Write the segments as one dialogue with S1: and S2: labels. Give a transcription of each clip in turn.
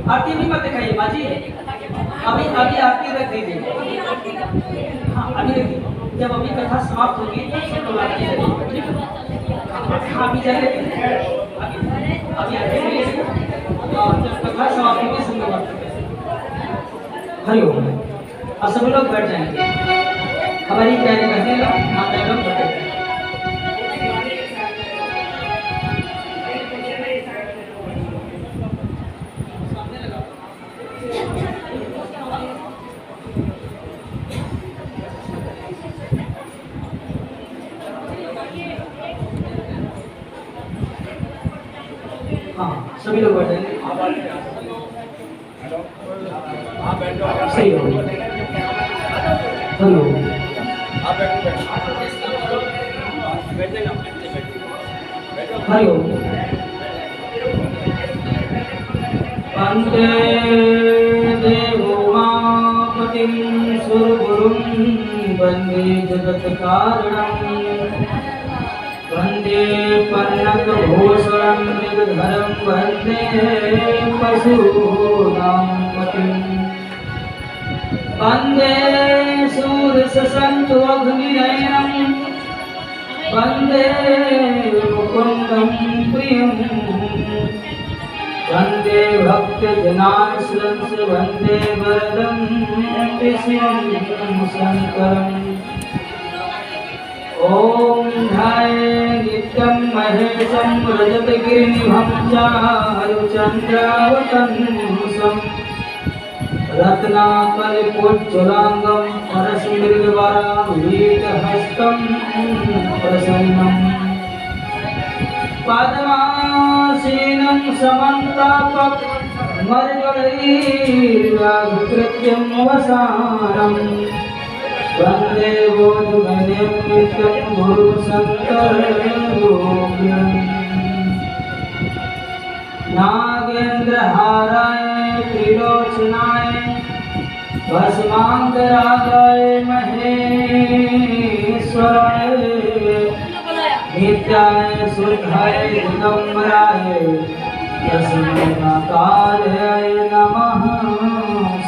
S1: आरती भी मत दिखाइए बाजी, अभी अभी आरती रख दीजिए। हाँ अभी रखिए, जब अभी कथा समाप्त होगी तो आरती रखिए। हाँ अभी जाइए। हर समाप्ति के संग बात करते हैं। हरिओम। अब सभी लोग बैठ जाएंगे। हमारी प्यारी बहनें लोग माताएं लोग बैठ जाएंगे। हाँ सभी लोग बैठ जाएंगे। सही हो हेलो हरिओ वंदे देवो मापतिं सुरगुरुं वंदे जगत्कारणं वंदे पन्नगभूषणं मृगधरं वंदे पशूनां पतिं वंदे सूर्यसन्तोऽग्निनयनं वंदे मुकुन्दं प्रियं वंदे भक्तजनाश्रयं वंदे वरदं विष्णुं शङ्करम् ओम ध्याये नित्यं महेशं रजतगिरिनिभं चारुचन्द्रावतंसं रत्नाकलिपोज्ज्वलांगं परस्मृतवराभीतहस्तं प्रसन्नं पद्मासीनं समन्तापमर्गलैर्व्याघ्रकृत्यं वसानम् वंदे बोधगम्यं नित्यं गुरुशङ्करयोगिनं नागेन्द्रहाराय त्रिलोचनाय भस्मान्तरागाय महेश्वराय नित्याय शुद्धाय दिगम्बराय तस्मै नमः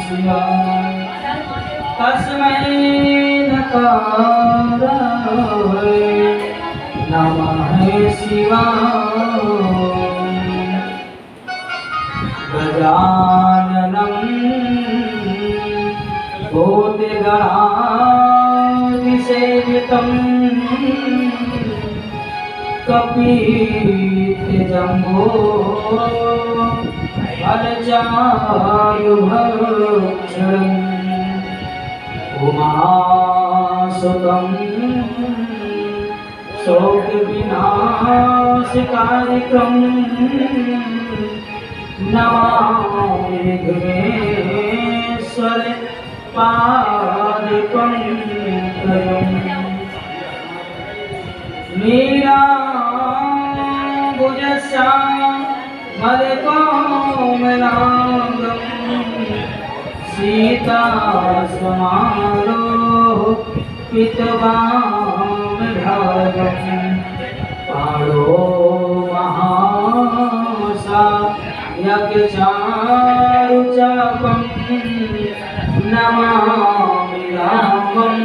S1: शिवाय तस्मै नकाराय नमः शिवाय गजाननं भूतगणाधिसेवितं कपित्थजम्बो फलचारुभक्षणम् उमासुतं शोकविनाशकारिकं नमामि विघ्नेश्वर पादपङ्कजम् नीलाम्बुजश्यामलकोमलाङ्गम् सीतासमारोह पितवामभागम् पाणो महासा यज्ञचारुचापं नमामि रामं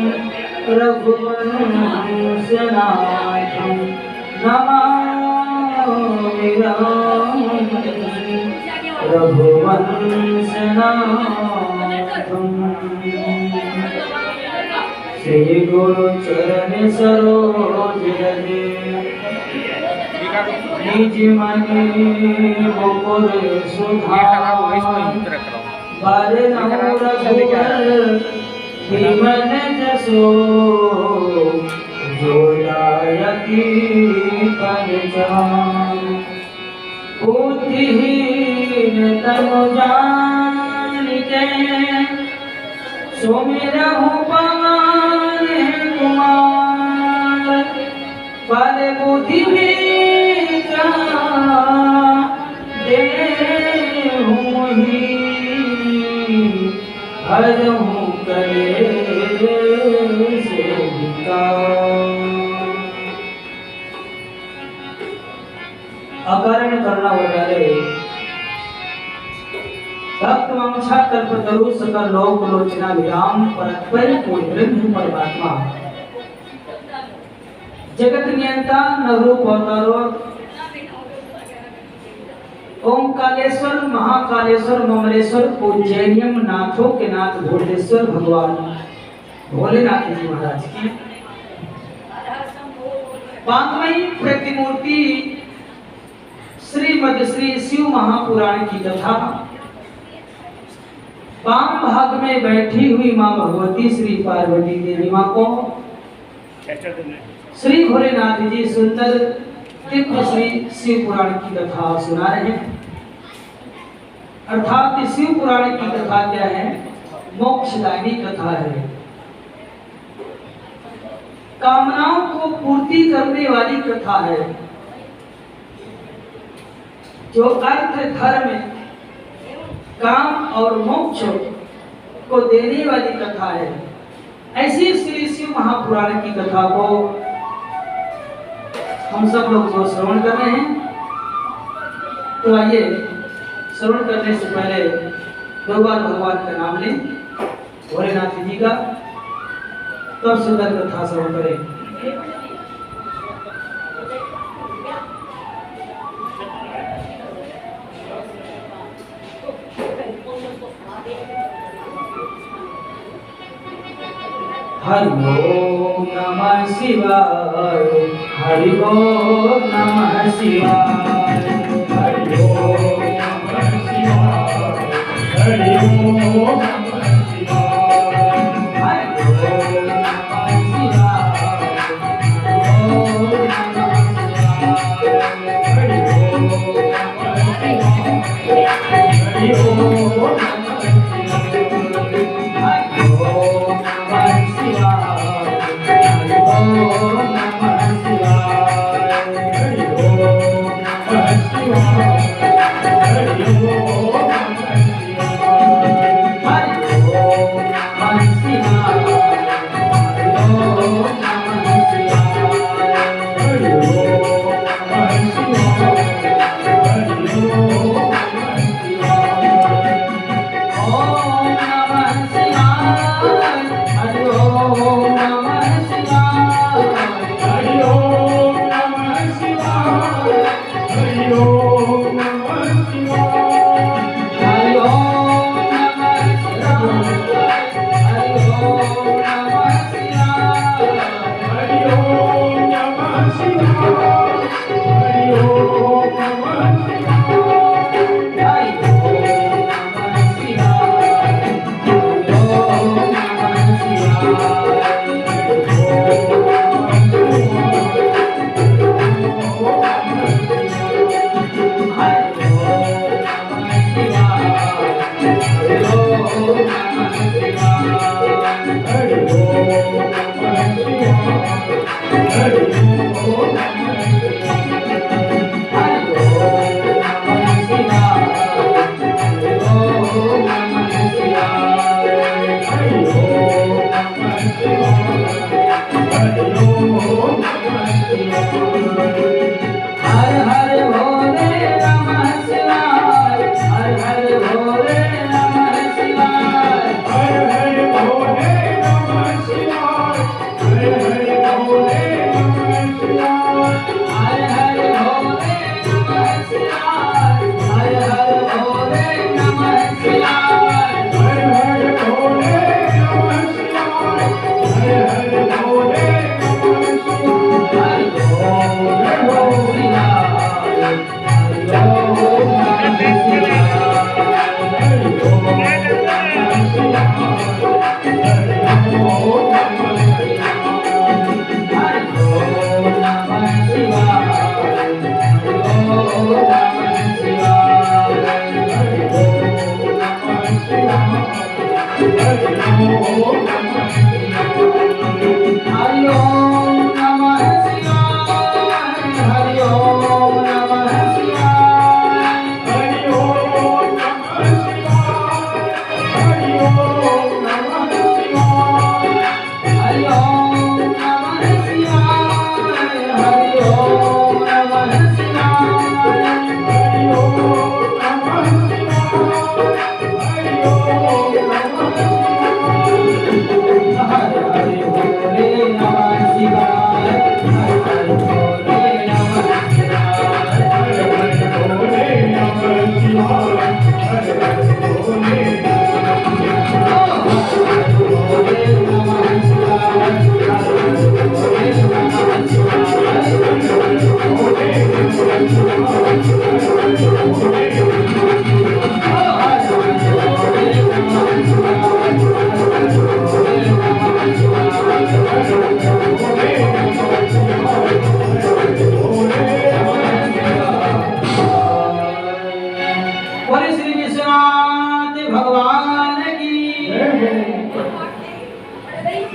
S1: रघुवंशनाथं नमामि रामं रघुवंशनाथं श्री गुरु चरण सरोज रजे निज मने मुकुर सुधार बरनउँ रघुवर विमन जसो जो दायकी पद जान बुद्धिहीन तनु जानिके सुमिरहु पवन कुमार बल बुद्धि देहु मोहि हरहु करे सेविका अकारण करना वगैरे भक्त वांछा कल्पतरु सकल लोक लोचना विराम परत्पर पूर्ण ब्रह्म परमात्मा जगत नियंता नवरूप अवतारो ओंकालेश्वर महाकालेश्वर ममलेश्वर उज्जैनियम नाथों के नाथ भोलेश्वर भगवान भोलेनाथ जी महाराज की बांधवई प्रतिमूर्ति श्रीमद श्री शिव महापुराण की कथा। वाम भाग में बैठी हुई मां भगवती श्री पार्वती देवी मां को श्री भोलेनाथ जी सुंदर दिव्य श्री शिव पुराण की कथा सुना रहे हैं। अर्थात शिव पुराण की कथा क्या है? मोक्षदायिनी कथा है, कामनाओं को पूर्ति करने वाली कथा है, जो अर्थ धर्म काम और मोक्ष को देने वाली कथा है। ऐसी श्री शिव महापुराण की कथा को हम सब लोग जो श्रवण कर रहे हैं, तो आइए श्रवण करने से पहले दो बार भगवान का नाम लें, भोलेनाथ जी का, तब सुंदर कथा श्रवण करें। हरि ओम नमः शिवाय, हरि ओम नमः शिवाय, हरि ओम नमः शिवाय, हरि ओम नमः शिवाय, हरि ओम नमः शिवाय, हरि ओम नमः शिवाय, हरि ओम नमः शिवाय, हरि ओम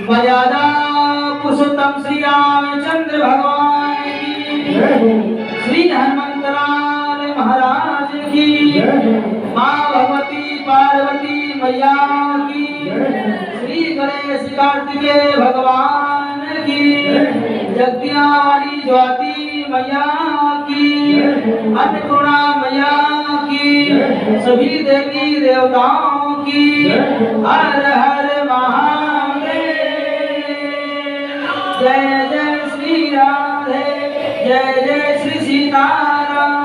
S1: मर्यादा पुरुषोत्तम श्री रामचंद्र भगवान की, श्री हनुमंतलाल महाराज की, माँ भगवती पार्वती मैया की, श्री गणेश कार्तिकेय भगवान की, जगतिया वाली ज्योति मैया की, अन्नपूर्णा मैया की, सभी देवी देवताओं की, हर हर महादेव। जय जय श्री राधे, जय जय श्री सीताराम।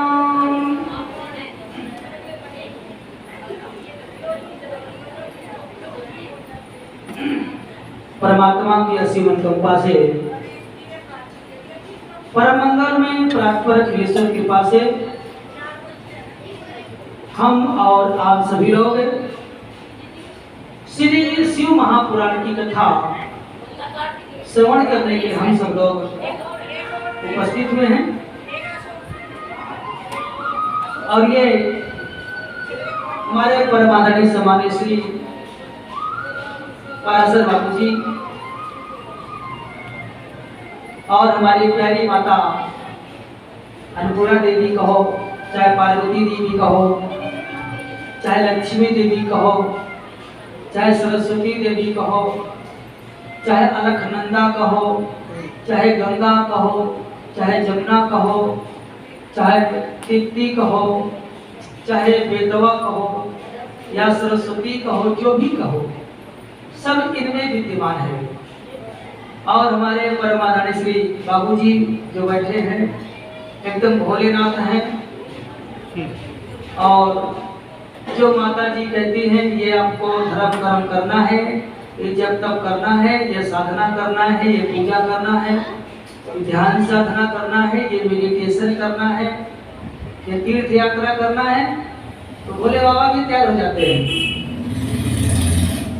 S1: परमात्मा की असीम कृपा से, परम मंगल में प्रार्थना ईश्वर की कृपा से हम और आप सभी लोग श्री शिव महापुराण की कथा श्रवण करने के हम सब लोग उपस्थित हुए हैं। और ये हमारे परमादरणीय सम्मानित श्री पराशर बाबू जी और हमारी प्यारी माता अन्नपूर्णा देवी कहो, चाहे पार्वती देवी कहो, चाहे लक्ष्मी देवी कहो, चाहे सरस्वती देवी कहो, चाहे अलखनंदा कहो, चाहे गंगा कहो, चाहे जमुना कहो, चाहे तृप्ति कहो, चाहे बेतवा कहो या सरस्वती कहो, जो भी कहो, सब इनमें विद्यमान है। और हमारे परमादरणीय श्री बाबूजी जो बैठे हैं एकदम भोलेनाथ हैं। और जो माता जी कहती हैं ये आपको धर्म कर्म करना है, ये जब तब करना है, ये साधना करना है, ये पूजा करना है, ध्यान साधना करना है, ये मेडिटेशन करना है, ये तीर्थ यात्रा करना है, तो भोले बाबा भी तैयार हो जाते हैं।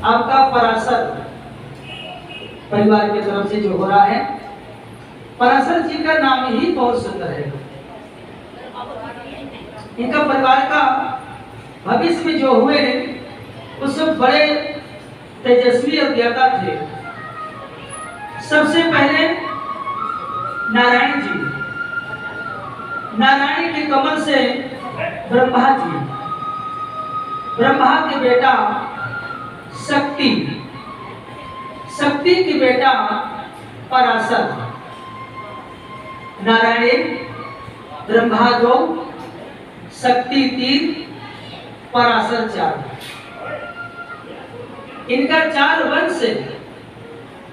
S1: आपका पराशर परिवार की तरफ से जो हो रहा है, पराशर जी का नाम ही बहुत सुंदर है। इनका परिवार का भविष्य में जो हुए उस बड़े तेजस्वी और ज्ञाता थे। सबसे पहले नारायण जी, नारायण के कमल से ब्रह्मा जी, ब्रह्मा के बेटा शक्ति, शक्ति के बेटा पराशर, नारायण ब्रह्मा 2, शक्ति 3, पराशर 4। इनका 4 वंश है।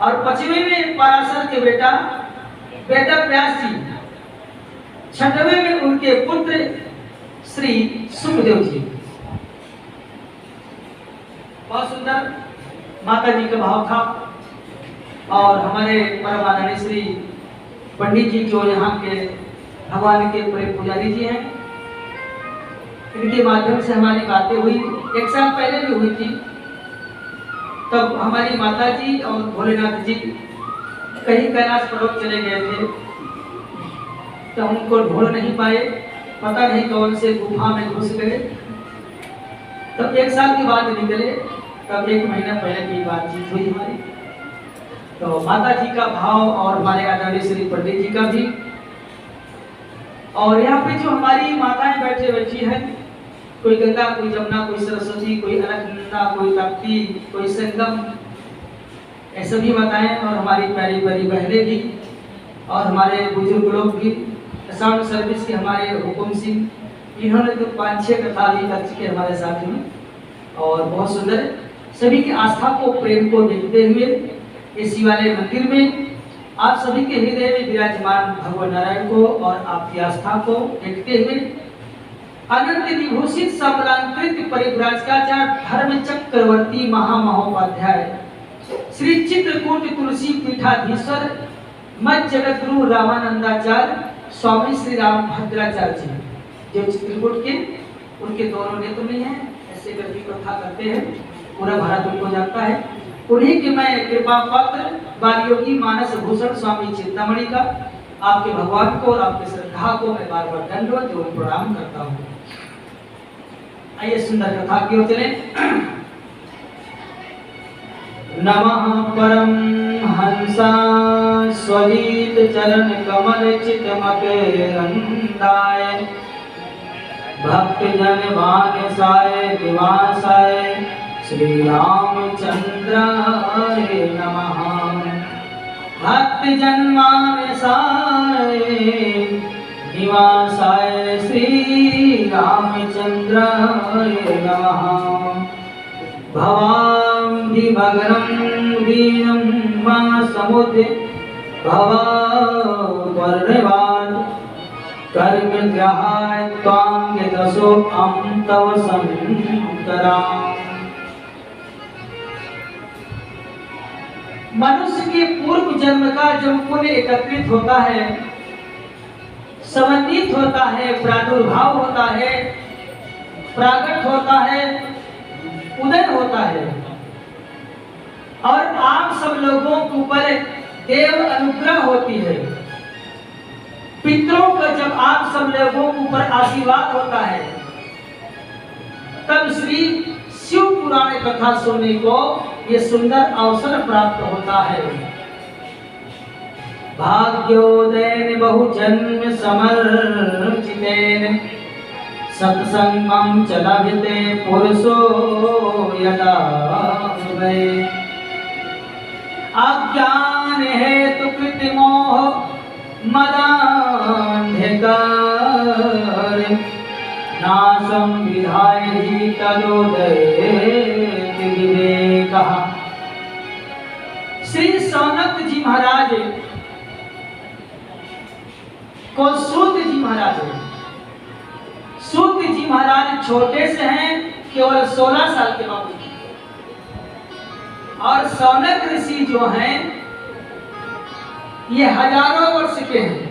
S1: और 5वें में पराशर के बेटा व्यास जी, 6वें में उनके पुत्र श्री सुखदेव जी। बहुत सुंदर माता जी का भाव था। और हमारे परम आदरणीय श्री पंडित जी जो यहाँ के भगवान के प्रेम पुजारी जी हैं, इनके माध्यम से हमारी बातें हुई। 1 साल पहले भी हुई थी। तब हमारी माता जी और भोलेनाथ जी कहीं कैलाश पर्वत चले गए थे, तो उनको ढूंढ नहीं पाए, पता नहीं कौन से गुफा में घुस गए। तब 1 साल के बाद निकले, तब 1 महीना पहले की बातचीत हुई हमारी। तो माता जी का भाव और हमारे आदरणीय श्री पंडित जी का भी। और यहाँ पे जो हमारी माताएं बैठी हैं, कोई गंगा, कोई जमुना, कोई सरस्वती, कोई अलखनंदा, कोई तप्ती, कोई संगम, ऐसे भी माताएं और हमारी प्यारी प्यारी बहनें भी, और हमारे बुजुर्ग लोग भी, साउंड सर्विस के हमारे हुकुम सिंह, इन्होंने तो 5-6 कथा भी कर चुके हमारे साथ में। और बहुत सुंदर सभी की आस्था को, प्रेम को देखते हुए इस शिवालय मंदिर में आप सभी के हृदय में विराजमान भगवान नारायण को और आपकी आस्था को देखते हुए अनंत विभूषित समलांकृत परिव्राजकाचार्य धर्म चक्रवर्ती महामहोपाध्याय श्री चित्रकूट तुलसी पीठाधीश्वर मत जगत गुरु रामानंदाचार्य स्वामी श्री राम भद्राचार्य जी जो चित्रकूट के, उनके दोनों नेत्र में हैं, ऐसे करके कथा करते हैं, पूरा भारत उनको जानता है। उन्हीं के मैं कृपा पात्र बालयोगी मानस भूषण स्वामी चिंतामणि का आपके भगवान को और आपके श्रद्धा को मैं बार बार दंडवत एवं प्रणाम करता हूँ। आइए सुंदर कथा की ओर चले। नमः परम हंसा स्वजीत चरण कमल चितमके रंदाय भक्त जन वानसाय दिवासाय श्री रामचंद्राय नमः। भक्त जन वानसाय निवासाय श्री रामचंद्राय नमः। भवाम्भिभग्नं दीनं मा समुद्र भवावर्णवान् कर्मग्रहाय त्वां यतसो तव संतराम्। मनुष्य के पूर्व जन्म का जब पुण्य एकत्रित होता है, समन्वित होता है, प्रादुर्भाव होता है, प्राकट होता है, उदय होता है, और आप सब लोगों के ऊपर देव अनुग्रह होती है। पितरों का जब आप सब लोगों के ऊपर आशीर्वाद होता है, तब श्री शिव पुराण कथा सुनने को ये सुंदर अवसर प्राप्त होता है। भाग्योदयन बहुजन्म समर्चितेन सत्संगम च लभते पुरुषो यदा वै। अज्ञान हेतु कृतिमोह मदान्धकार नाशं विधाय हि तदोदये विवेकः। श्री सौनक जी महाराज को सूत जी महाराज, सूत जी महाराज छोटे से हैं, केवल 16 साल के बाबू, और सौनक ऋषि जो हैं ये हजारों वर्ष के हैं।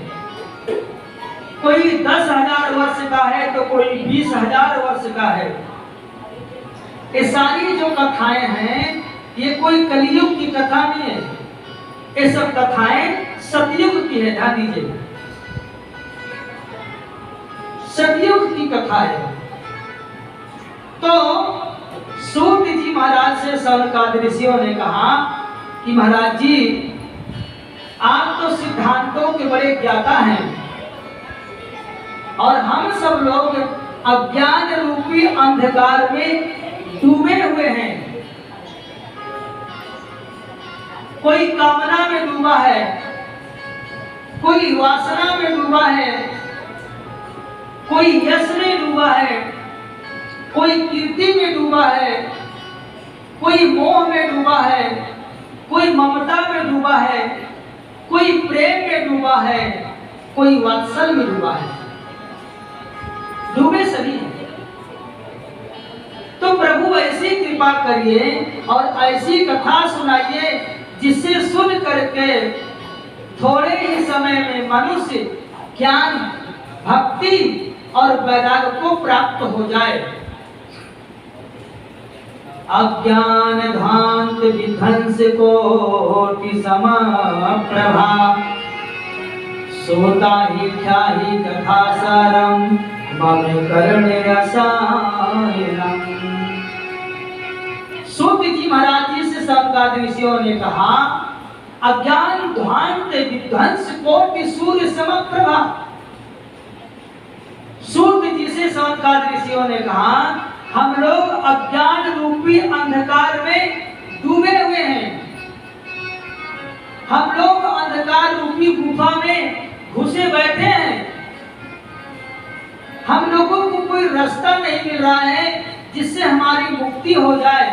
S1: कोई 10,000 वर्ष का है तो कोई 20,000 वर्ष का है। ये सारी जो कथाएं हैं ये कोई कलियुग की कथा नहीं है, ये सब कथाएं सतयुग की है। ध्यान दीजिए, सतयुग की कथा है। तो सूत जी महाराज से सनकादिक ऋषियों ने कहा कि महाराज जी, आप तो सिद्धांतों के बड़े ज्ञाता हैं और हम सब लोग अज्ञान रूपी अंधकार में डूबे हुए हैं। कोई कामना में डूबा है, कोई वासना में डूबा है, कोई यश में डूबा है, कोई कीर्ति में डूबा है, कोई मोह में डूबा है, कोई ममता में डूबा है, कोई प्रेम में डूबा है, कोई वात्सल में डूबा है। डूबे सभी हैं। तो प्रभु ऐसी कृपा करिए और ऐसी कथा सुनाइए जिससे सुन करके थोड़े ही समय में मनुष्य ज्ञान, भक्ति और वैराग्य को प्राप्त हो जाए। अज्ञान ध्वांत विध्वंस कोटि समप्रभा सोता ही ख्याहि कथा सारम मम कर्ण रसायनम। सूत जी महाराज जी से सनकादिक ऋषियों ने कहा, अज्ञान ध्वांत विध्वंस कोटि सूर्य समप्रभा। सूत जी से सनकादिक ऋषियों ने कहा, हम लोग अज्ञान रूपी अंधकार में डूबे हुए हैं। हम लोग अंधकार रूपी गुफा में घुसे बैठे हैं। हम लोगों को कोई रास्ता नहीं मिल रहा है जिससे हमारी मुक्ति हो जाए,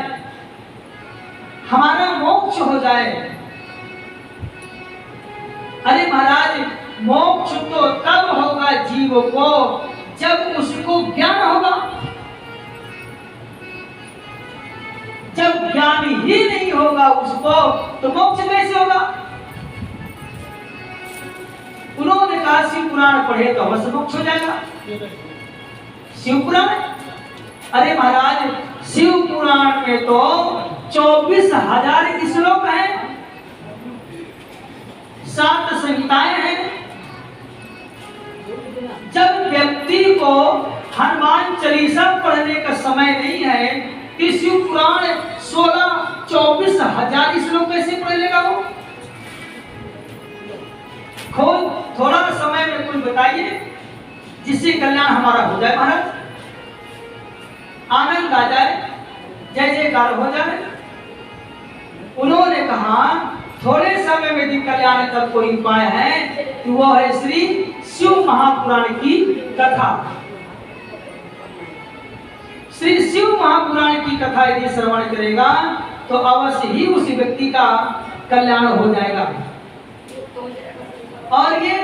S1: हमारा मोक्ष हो जाए। अरे महाराज, मोक्ष तो तब होगा जीव को जब उसको ज्ञान होगा। जब ज्ञान ही नहीं होगा उसको तो मोक्ष कैसे होगा? उन्होंने कहा शिव पुराण पढ़े तो अवश्य मोक्ष हो जाएगा। शिव पुराण, अरे महाराज शिव पुराण में तो 24,000 श्लोक हैं, 7 संहिताएं हैं। जब व्यक्ति को हनुमान चालीसा पढ़ने का समय नहीं है कि शिव पुराण 24,000 श्लोक कैसे पढ़ लेगा वो? थोड़ा समय में कुछ बताइए जिससे कल्याण हमारा हो जाए महाराज, आनंद आ जाए, जय जयकार हो जाए। उन्होंने कहा थोड़े समय में यदि कल्याण का कोई उपाय है तो वो है श्री शिव महापुराण की कथा। श्री शिव महापुराण की कथा यदि श्रवण करेगा तो अवश्य ही उस व्यक्ति का कल्याण हो जाएगा। और ये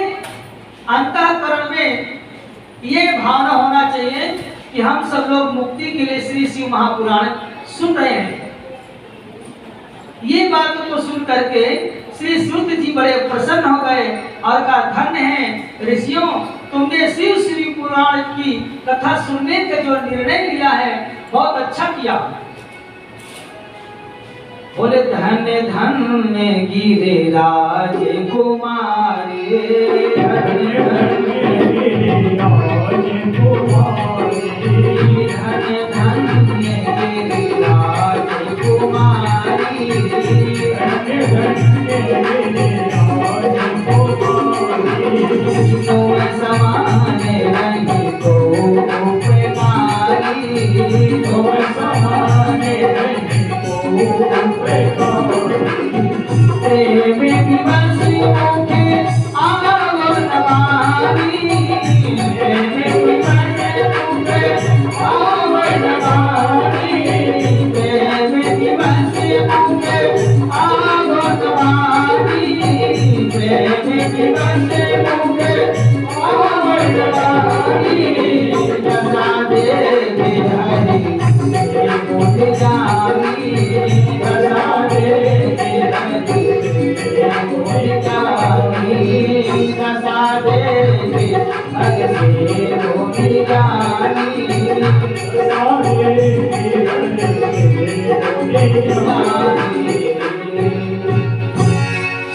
S1: अंतःकरण में ये भावना होना चाहिए कि हम सब लोग मुक्ति के लिए श्री शिव महापुराण सुन रहे हैं। ये बात को सुन करके श्री सूत जी बड़े प्रसन्न हो गए और कहा धन्य है ऋषियों, तुमने शिव श्री पुराण की कथा सुनने का जो निर्णय लिया है बहुत अच्छा किया। बोले धन्य धन्य गिरिराज कुमारी, धन्य धन्य गिरिराज कुमारी, धन्य धन्य गिरिराज कुमारी, धन्य धन्य गिरिराज कुमारी। तुम समाने नहीं तो प्रेमारी, तुम समाने नहीं प्रेम दिवसियों के आवन वारी, प्रेम दिवसियों के आवन वारी, प्रेम दिवसियों के आवन वारी, प्रेम दिवसियों के आवन वारी। जसा देवी हरि बोल जानी, जसा देवी हरि बोल जानी, जसा देवी हरि बोल जानी, जसा देवी हरि बोल जानी।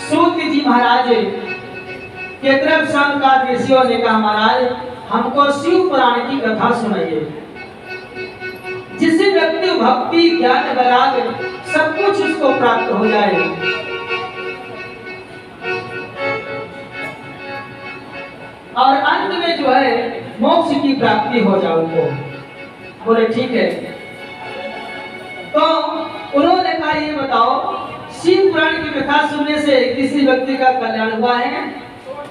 S1: सूत जी महाराज के तरफ संत ऋषियों ने कहा महाराज हमको शिव पुराण की कथा सुनाइए, जिससे व्यक्ति भक्ति ज्ञान वैराग सब कुछ उसको प्राप्त हो जाए। और अंत में जो है मोक्ष की प्राप्ति हो जाए उनको। बोले ठीक है। तो उन्होंने कहा ये बताओ शिव पुराण की कथा सुनने से किसी व्यक्ति का कल्याण हुआ है?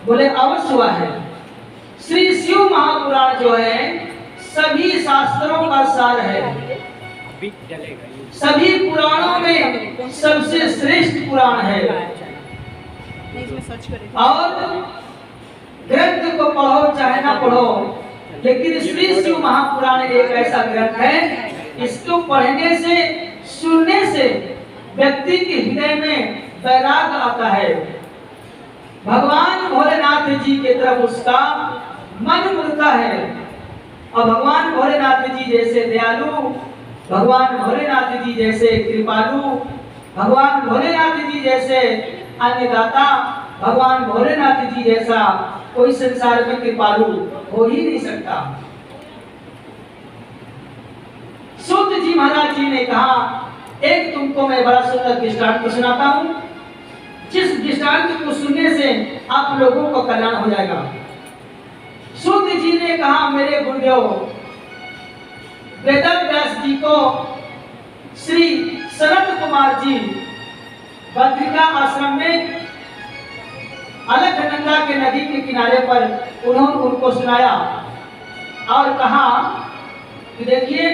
S1: बोले अवश्य हुआ है। श्री शिव महापुराण जो है सभी शास्त्रों का सार है, सभी पुराणों में सबसे श्रेष्ठ पुराण है। और ग्रंथ को पढ़ो चाहे ना पढ़ो, लेकिन श्री शिव महापुराण एक ऐसा ग्रंथ है, इसको पढ़ने से सुनने से व्यक्ति के हृदय में वैराग आता है, भगवान भोलेनाथ जी की तरफ उसका मन मुड़ता है। और भगवान भोलेनाथ जी जैसे दयालु, भगवान भोलेनाथ जी जैसे कृपालु, भगवान भोलेनाथ जी जैसे अन्नदाता, भगवान भोलेनाथ जी जैसा कोई संसार में कृपालु हो ही नहीं सकता। सूत जी महाराज जी ने कहा एक तुमको मैं बड़ा सुंदर दृष्टांत सुनाता हूँ, जिस दृष्टांत को सुनने से आप लोगों को कल्याण हो जाएगा। सूत जी ने कहा मेरे गुरुदेव वेदव्यास जी को श्री सनत कुमार जी बद्रिका आश्रम में अलकनंदा के नदी के किनारे पर उन्होंने उनको सुनाया और कहा कि देखिए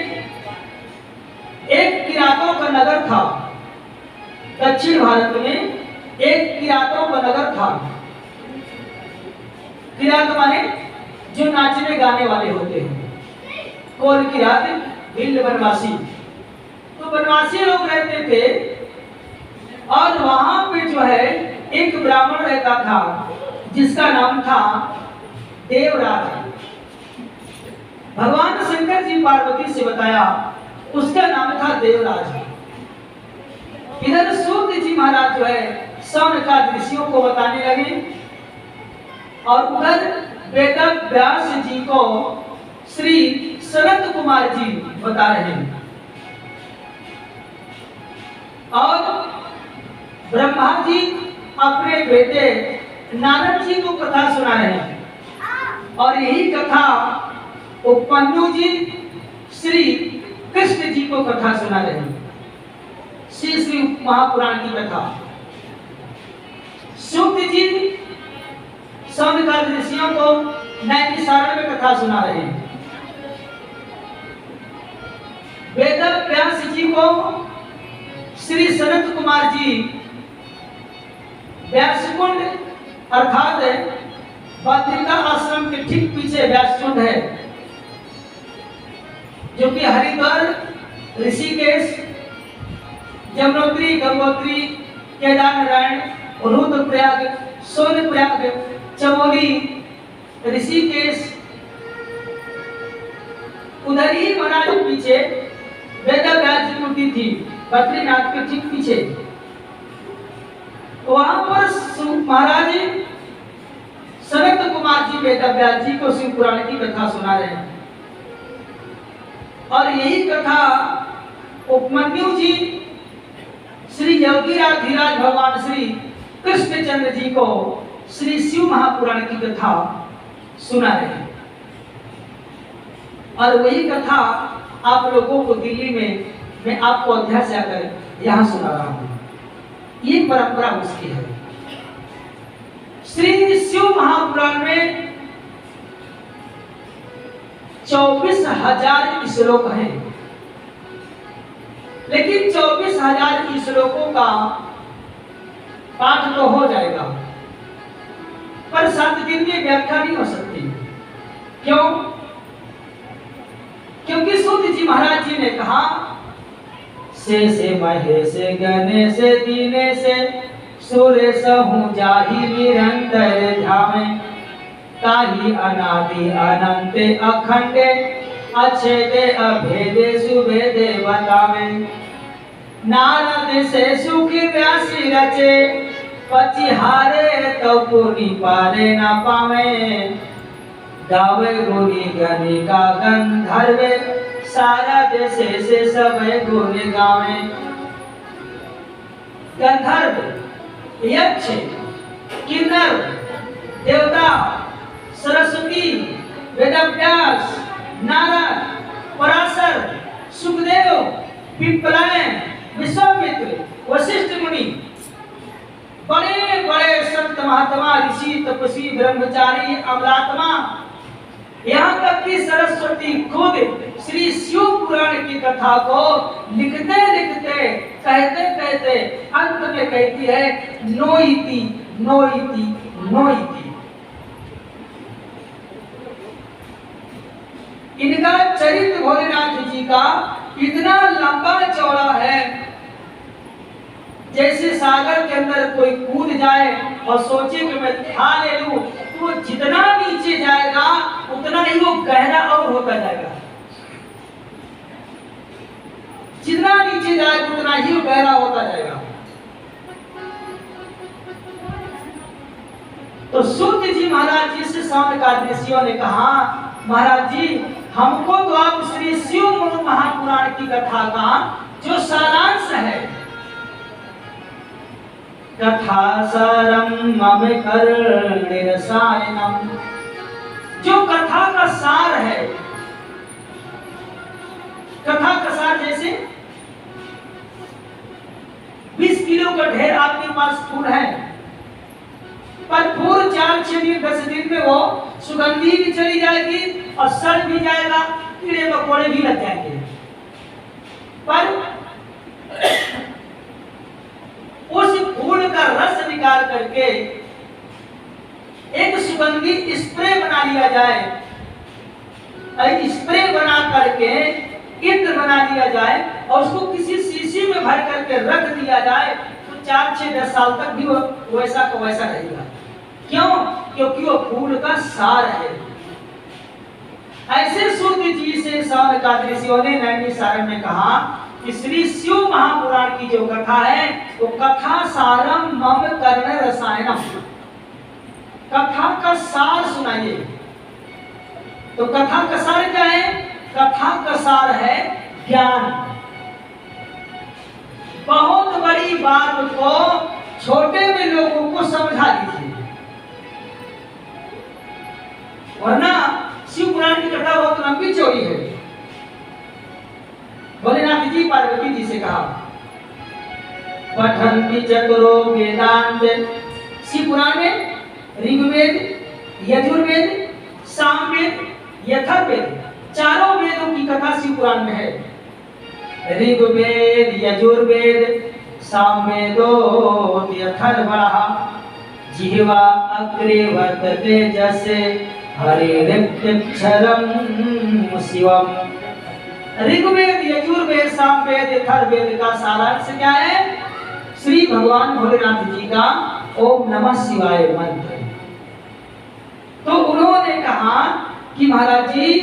S1: एक किरातों का नगर था, दक्षिण भारत में एक किरातों का नगर था। किरात माने जो नाचने गाने वाले होते हैं, कौन किरात? भिल्ल वनवासी। तो वनवासी लोग रहते थे और वहां पे जो है एक ब्राह्मण रहता था जिसका नाम था देवराज। भगवान शंकर जी पार्वती से बताया, उसका नाम था देवराज। इधर सूत जी महाराज जो है सौनकादि ऋषियों को बताने लगे, और उधर वेद व्यास जी को श्री सनत कुमार जी बता रहे हैं, और ब्रह्मा जी अपने बेटे नारद जी को कथा सुना रहे हैं, और यही कथा उपमन्यु जी श्री कृष्ण जी को कथा सुना रहे हैं। श्री महापुराण की कथा सूत जी सौनकादि ऋषियों को नैमिषारण्य में कथा सुना रहे हैं। वेद व्यास जी को श्री सनत कुमार जी व्यासकुंड अर्थात बद्रिका आश्रम के ठीक पीछे व्यासकुंड है, जो कि हरिद्वार, ऋषिकेश, यमुनोत्री, गंगोत्री, केदारनारायण, रुद्रप्रयाग, सोनप्रयाग, चमोली, ऋषिकेश, उधर ही महाराज पीछे वेद व्यास जी मूर्ति थी, बद्रीनाथ के ठीक पीछे। वहां पर महाराज सनत कुमार जी वेद व्यास जी को शिव पुराण की कथा सुना रहे हैं, और यही कथा उपमन्यु जी श्री योगीराज भगवान श्री कृष्णचंद्र जी को श्री शिव महापुराण की कथा सुना रहे हैं। और वही कथा आप लोगों को दिल्ली में मैं आपको अध्याय से आकर यहां सुना रहा हूं। ये परंपरा उसकी है। श्री शिव महापुराण में 24,000 श्लोक हैं, लेकिन 24,000 श्लोकों का पाठ तो हो जाएगा, पर 7 दिन में व्याख्या नहीं हो सकती। क्यों? क्योंकि सूत जी महाराज जी ने कहा, से महेश गणे से दीने से सुरेश हूँ जाहि निरंतर धामे, ताहि अनादि अनंत अखंडे अछेदे अभेदे सुभेदे बतावे। नारद से सुखी व्यासी रचे, पचिहारे तो पुनि पारे न पावे। गावे गुनी गणी का गंधर्वे, सारा देश से सब गुण गावे। गंधर्व, यक्ष, किन्नर, देवता, सरस्वती, वेदव्यास, नारद, पराशर, सुखदेव, पिप्पलायन, विश्वामित्र, वशिष्ठ मुनि, बड़े बड़े संत महात्मा, ऋषि, तपस्वी, ब्रह्मचारी, अमलात्मा, यहाँ तक कि सरस्वती खुद श्री शिव पुराण की कथा को लिखते लिखते कहते कहते अंत में कहती है, नोइति नोइति नोइति। इनका चरित्र भोलेनाथ जी का इतना लंबा चौड़ा है, जैसे सागर के अंदर कोई कूद जाए और सोचे कि मैं खा ले लूं, तो जितना नीचे जाएगा उतना ही वो गहरा और होता जाएगा। जितना नीचे जाएगा उतना ही वो गहरा होता जाएगा। तो सूत जी महाराज जी से सौनकादि ऋषियों ने कहा, महाराज जी हमको तो आप श्री शिव महापुराण की कथा का जो सारांश है, कथा सारम मम कर्णिरसायनम, जो कथा का सार है, कथा का सार जैसे 20 किलो का ढेर आपके पास फूल है, पर फूल 4-6 दिन 10 दिन में वो सुगंधी भी चली जाएगी और सड़ भी जाएगा, कीड़े मकोड़े भी लग जाएंगे। पर उस फूल का रस निकाल करके एक सुगंधित स्प्रे बना लिया जाए, स्प्रे बना करके इत्र बना दिया जाए और उसको किसी शीशी में भर करके रख दिया जाए, तो 4-6-10 साल तक भी वो वैसा का वैसा रहेगा। क्यों? क्योंकि वो फूल का सार है। ऐसे सूत जी से सौनकादि ऋषियों ने नैमिषारण्य में कहा कि श्री शिव महापुराण की जो कथा है वो कथा सारम मम कर्ण रसायनम, कथा का सार सुनाइए। तो कथा का सार क्या है? कथा का सार है ज्ञान। बहुत बड़ी बात को छोटे में लोगों को समझा दीजिए, वरना शिव पुराण की कथा बहुत लंबी चौड़ी है। भोलेनाथ जी पार्वती जी से कहा पठन्ति चतुरो वेदांत, शिव पुराण में ऋग्वेद, यजुर्वेद, सामवेद, अथर्ववेद चारों वेदों की कथा शिव पुराण में है। ऋग्वेद, यजुर्वेद, सामवेदो अथर्वः, जिह्वा अग्रे वर्तते जसे हरिरित्यक्षरं शिवम्। ऋग्वेद, यजुर्वेद, सामवेद, अथर्ववेद का सारांश क्या है? श्री भगवान भोलेनाथ जी का ओम नमः शिवाय मंत्र। तो उन्होंने कहा कि महाराज जी,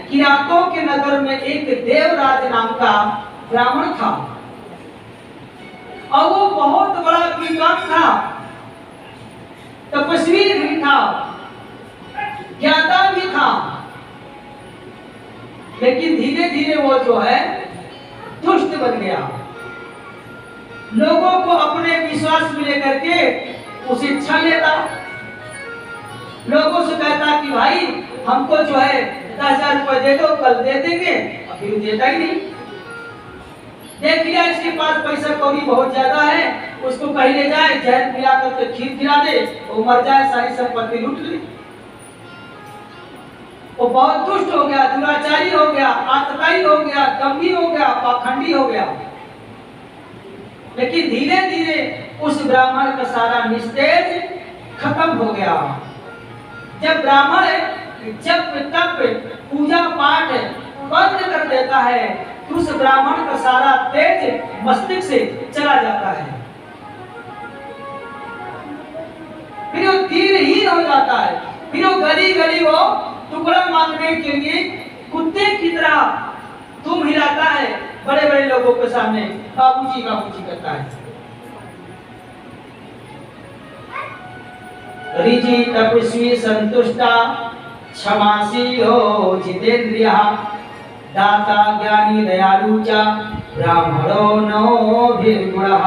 S1: किरातों के नगर में एक देवराज नाम का ब्राह्मण था और वो बहुत बड़ा विद्वान था, तपस्वी भी था, ज्ञाता भी था, लेकिन धीरे धीरे वो जो है दुष्ट बन गया। लोगों को अपने विश्वास में लेकर के उसे छा लेता, लोगों से कहता कि भाई हमको जो है 10,000 रुपए दे दो, कल दे देंगे, अभी देता ही नहीं। देख लिया इसके पास पैसा कौड़ी बहुत ज्यादा है, उसको कहीं ले जाए, जहर पिला करके खीर खिला दे, वो मर जाए, सारी संपत्ति लूट ली। वो बहुत दुष्ट हो गया, दुराचारी हो गया, आतताई हो गया, दम्भी हो गया, पाखंडी हो गया। लेकिन धीरे धीरे उस ब्राह्मण का सारा निस्तेज खत्म हो गया। जब ब्राह्मण जब तक पूजा पाठ बंद कर देता है तो उस ब्राह्मण का सारा तेज मस्तिष्क से चला जाता है, फिर वो तीरहीन हो जाता है, फिर वो गली गली वो टुकड़ा मांगने के लिए कुत्ते की तरह तुम हिलाता है, बड़े बड़े लोगों के सामने बाबूजी बाबूजी करता है। ऋषि तपस्वी संतुष्टा क्षमाशीलो जितेन्द्रिय दाता ज्ञानी दयालु च ब्राह्मणो नोभिर्गुणः।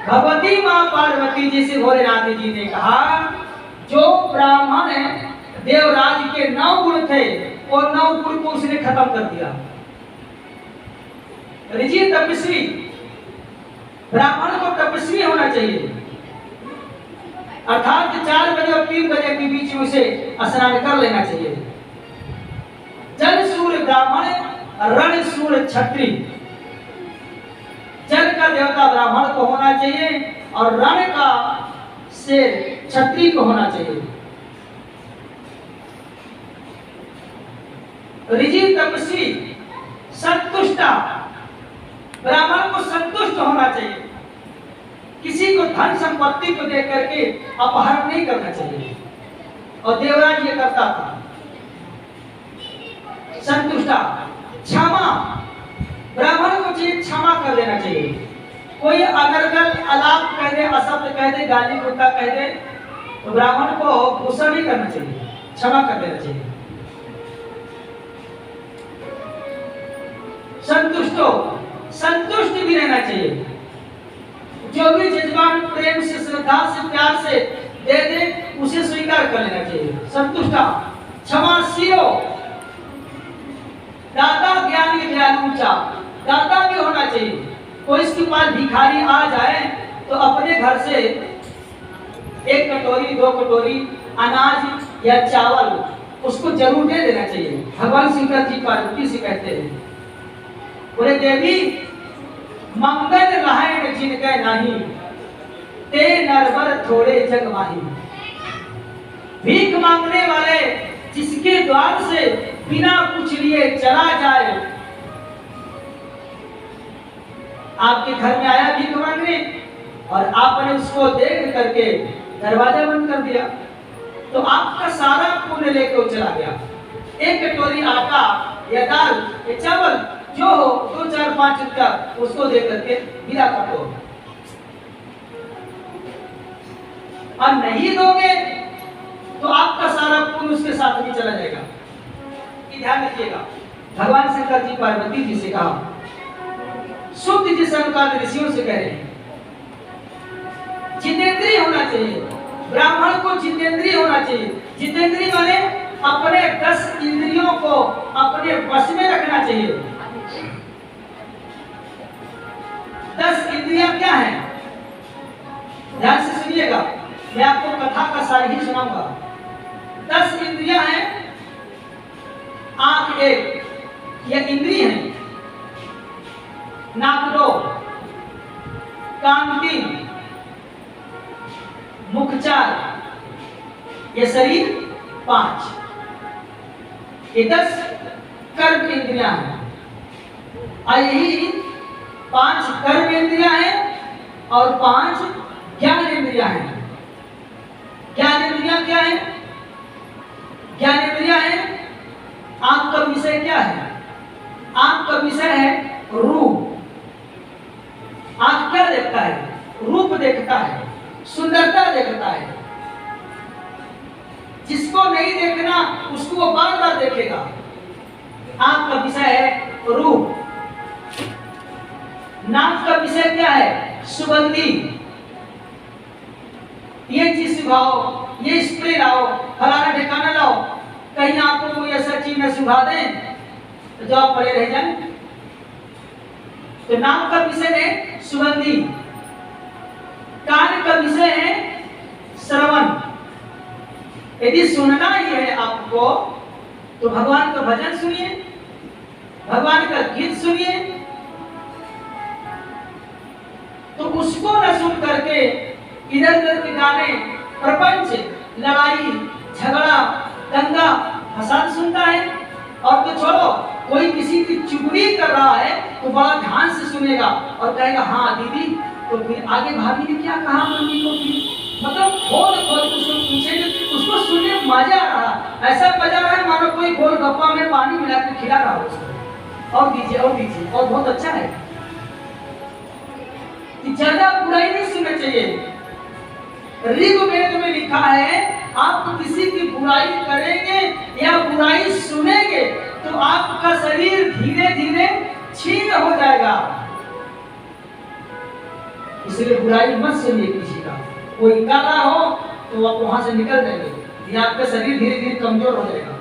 S1: भगवती मां पार्वती जी से भोलेनाथ जी ने कहा जो ब्राह्मण देवराज के 9 गुण थे वो 9 गुण को उसने खत्म कर दिया। ऋषि तपस्वी, ब्राह्मण को तपस्वी होना चाहिए, अर्थात 4 बजे और 3 बजे के बीच में उसे स्नान कर लेना चाहिए। जल सूर्य ब्राह्मण, रण सूर्य क्षत्रिय। जल का देवता ब्राह्मण को होना चाहिए और रण का शेर क्षत्रिय को होना चाहिए। ऋषि तपस्वी संतुष्टा, ब्राह्मण को संतुष्ट होना चाहिए, किसी को धन संपत्ति को देख करके अपहरण नहीं करना चाहिए, और देवराज ये करता था। संतुष्टा, क्षमा, ब्राह्मण को चाहिए क्षमा कर देना चाहिए। कोई अनर्गल अलाप कह दे, अशब्द कह दे, गाली गुस्सा कह दे तो ब्राह्मण को गुस्सा नहीं करना चाहिए, क्षमा कर देना चाहिए। संतुष्टो, संतुष्ट भी रहना चाहिए, जो भी जज्बान प्रेम से श्रद्धा से प्यार से दे दे उसे स्वीकार कर लेना चाहिए। संतुष्टा, क्षमाशीलो, दाता ज्ञानी दयालु च, दाता भी होना चाहिए। कोई इसके पास भिखारी आ जाए तो अपने घर से 1 कटोरी 2 कटोरी अनाज या चावल उसको जरूर दे देना चाहिए। भगवान शंकर जी पार्वती से कहते हैं, बोले देवी मंगल रहन जिनके नहीं ते नरवर थोड़े जग माही। भीख मांगने वाले जिसके द्वार से बिना कुछ लिए चला जाए, आपके घर में आया भीख मांगने और आपने उसको देख करके दरवाजा बंद कर दिया तो आपका सारा पुण्य लेके वो चला गया। एक कटोरी आटा या दाल या चावल जो हो 2, 4, 5 रुपया उसको दे करके विदा कर दो। और नहीं दोगे तो आपका सारा पुण्य उसके साथ भी चला जाएगा। ये ध्यान रखिएगा। भगवान शंकर जी पार्वती जी से कहा, शुद्ध जी संकाल ऋषियों से कह रहे हैं, जितेंद्रिय होना चाहिए, ब्राह्मण को जितेंद्रिय होना चाहिए। जितेंद्रिय माने अपने 10 इंद्रियों को अपने वश में रखना चाहिए। 10 इंद्रियां क्या है? ध्यान से सुनिएगा, मैं आपको कथा का सार ही सुनाऊंगा। 10 इंद्रियां हैं। आंख 1 यह इंद्रिय है, नाक 2, कान 3, मुख 4, ये शरीर 5। ये 10 कर्म इंद्रियां हैं। और यही 5 कर्म इंद्रियां हैं और 5 ज्ञान इंद्रियां हैं। ज्ञान इंद्रियां क्या है? ज्ञान इंद्रियां है, आंख का विषय क्या है? आंख का विषय है रूप। आंख क्या देखता है? रूप देखता है, सुंदरता देखता है। जिसको नहीं देखना उसको वो बार बार देखेगा। आंख का विषय है रूप। नाक का विषय क्या है? सुगंधी। ये चीज सुखाओ, ये स्प्रे लाओ, फलाना ठिकाना लाओ, कहीं आपको कोई ऐसा चीज न सुखा दें तो जो आप पड़े रह जाएं। तो नाक का विषय है सुगंधी। कान का विषय है श्रवण। यदि सुनना ही है आपको तो भगवान का भजन सुनिए, भगवान का गीत सुनिए। तो उसको न सुन करके इधर उधर के गाने, प्रपंच, लड़ाई झगड़ा, दंगा फसाद सुनता है। और तो छोड़ो, कोई किसी की चुगली कर रहा है तो बड़ा ध्यान से सुनेगा और कहेगा हाँ दीदी, तो फिर आगे भाभी ने क्या कहा मम्मी को, मतलब खोल खोल उसको पूछेंगे, उसको सुनने में मजा आ रहा। ऐसा मजा आ रहा है मानो कोई गोलगप्पा में पानी मिला के खिला रहा हो उसको, और दीजिए और दीजिए, और बहुत अच्छा है। ज्यादा बुराई नहीं सुनना चाहिए। ऋग्वेद में लिखा है आप किसी की बुराई करेंगे या बुराई सुनेंगे तो आपका शरीर धीरे धीरे छीन हो जाएगा। इसलिए बुराई मत सुनिए किसी का। कोई कर रहा हो तो आप वहां से निकल जाएंगे, या आपका शरीर धीरे धीरे कमजोर हो जाएगा।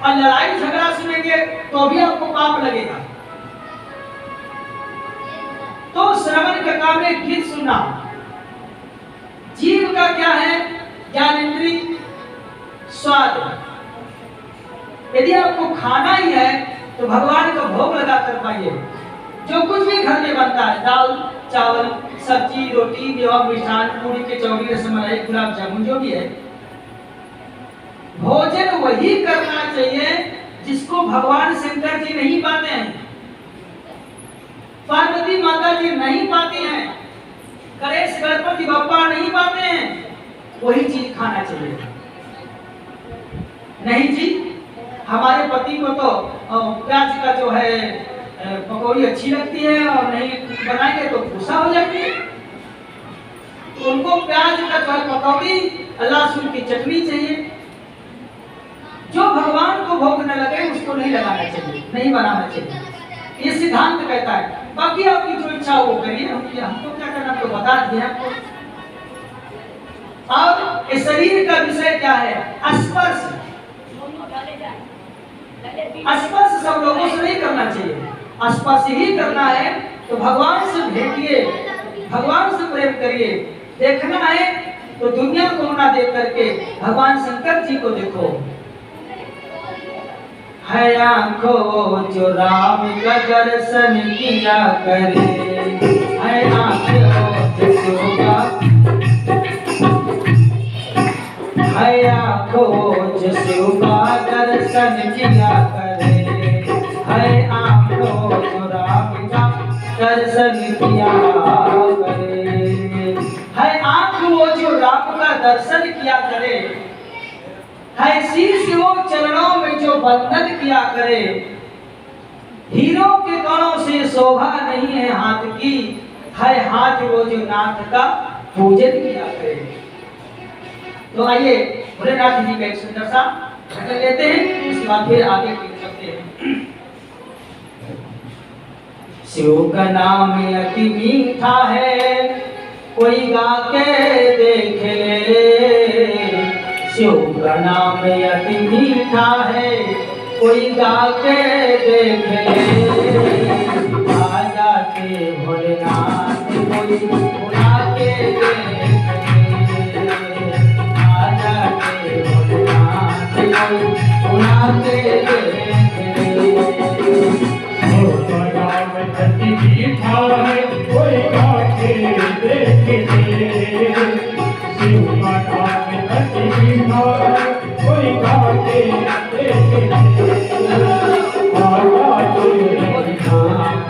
S1: और लड़ाई झगड़ा सुनेंगे तो भी आपको पाप लगेगा। तो श्रवण का काम है गीत सुनना। जीव का क्या है? ज्ञानेंद्रिय, स्वाद। यदि आपको खाना ही है तो भगवान का भोग लगा कर पाइए। जो कुछ भी घर में बनता है, दाल चावल सब्जी रोटी मेवा मिष्ठान पूरी कचौड़ी रसमलाई गुलाब जामुन जो भी है, भोजन वही करना चाहिए जिसको भगवान शंकर जी नहीं पाते हैं, पार्वती माता जी नहीं पाती हैं, गणेश गणपति बप्पा नहीं पाते हैं, वही चीज खाना चाहिए। नहीं जी, हमारे पति को तो प्याज का जो है पकौड़ी अच्छी लगती है और नहीं बनाएंगे तो गुस्सा हो जाती है, तो उनको प्याज का जो है पकौड़ी लहसुन की चटनी चाहिए। जो भगवान को भोग न लगे उसको नहीं लगाना चाहिए, नहीं बनाना चाहिए, ये सिद्धांत कहता है। बाकी आपकी जो इच्छा वो करिए, हमको क्या करना तो बता दिए आपको। अब इस शरीर का विषय क्या है? स्पर्श। स्पर्श सब लोगों से नहीं करना चाहिए, स्पर्श ही करना है। तो भगवान से भेटिए, भगवान से प्रेम करिए। देखना है तो दुनिया को ना देख करके भगवान शंकर जी को देखो। है आँखों जो राम का दर्शन किया करे, है आँखों जो शिव का, है आँखों जो शिव का दर्शन किया करे, है आँखों जो राम का दर्शन किया है शीश वो चरणों में जो बंधन किया करे, हीरो के कणों से शोभा नहीं है हाथ की, है हाथ वो जो नाथ का पूजन किया करे। तो आइए भोलेनाथ जी का एक सुंदर सा भजन लेते हैं, उसके बाद फिर आगे चलते हैं। शिव का नाम अति मीठा है, कोई गा के देख ले। शिव का नाम अति मीठा है, कोई गा के देख ले। आ जाते भोलेनाथ कोई बुला के देख ले। आ जाते भोलेनाथ कोई बुला के देख ले।
S2: अति मीठा है, कोई गा के देख ले। शिव का नाम अति मीठा है, कोई गा के देख ले। आ जाते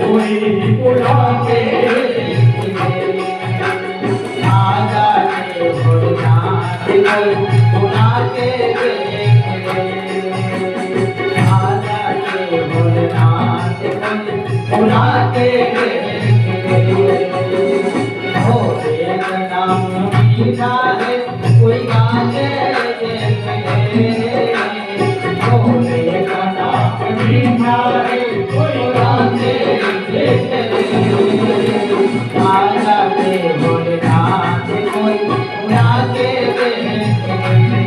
S2: कोई बुला के देख ले।
S1: आ जाते भोलेनाथ कोई बुला के देख ले। आ जाते भोलेनाथ कोई बुला के देख ले। भोले का नाम मीठा है, कोई गा के देख ले। भोले का नाम मीठा है, कोई गा के देख ले। आ जाते भोलेनाथ कोई बुला के देख ले।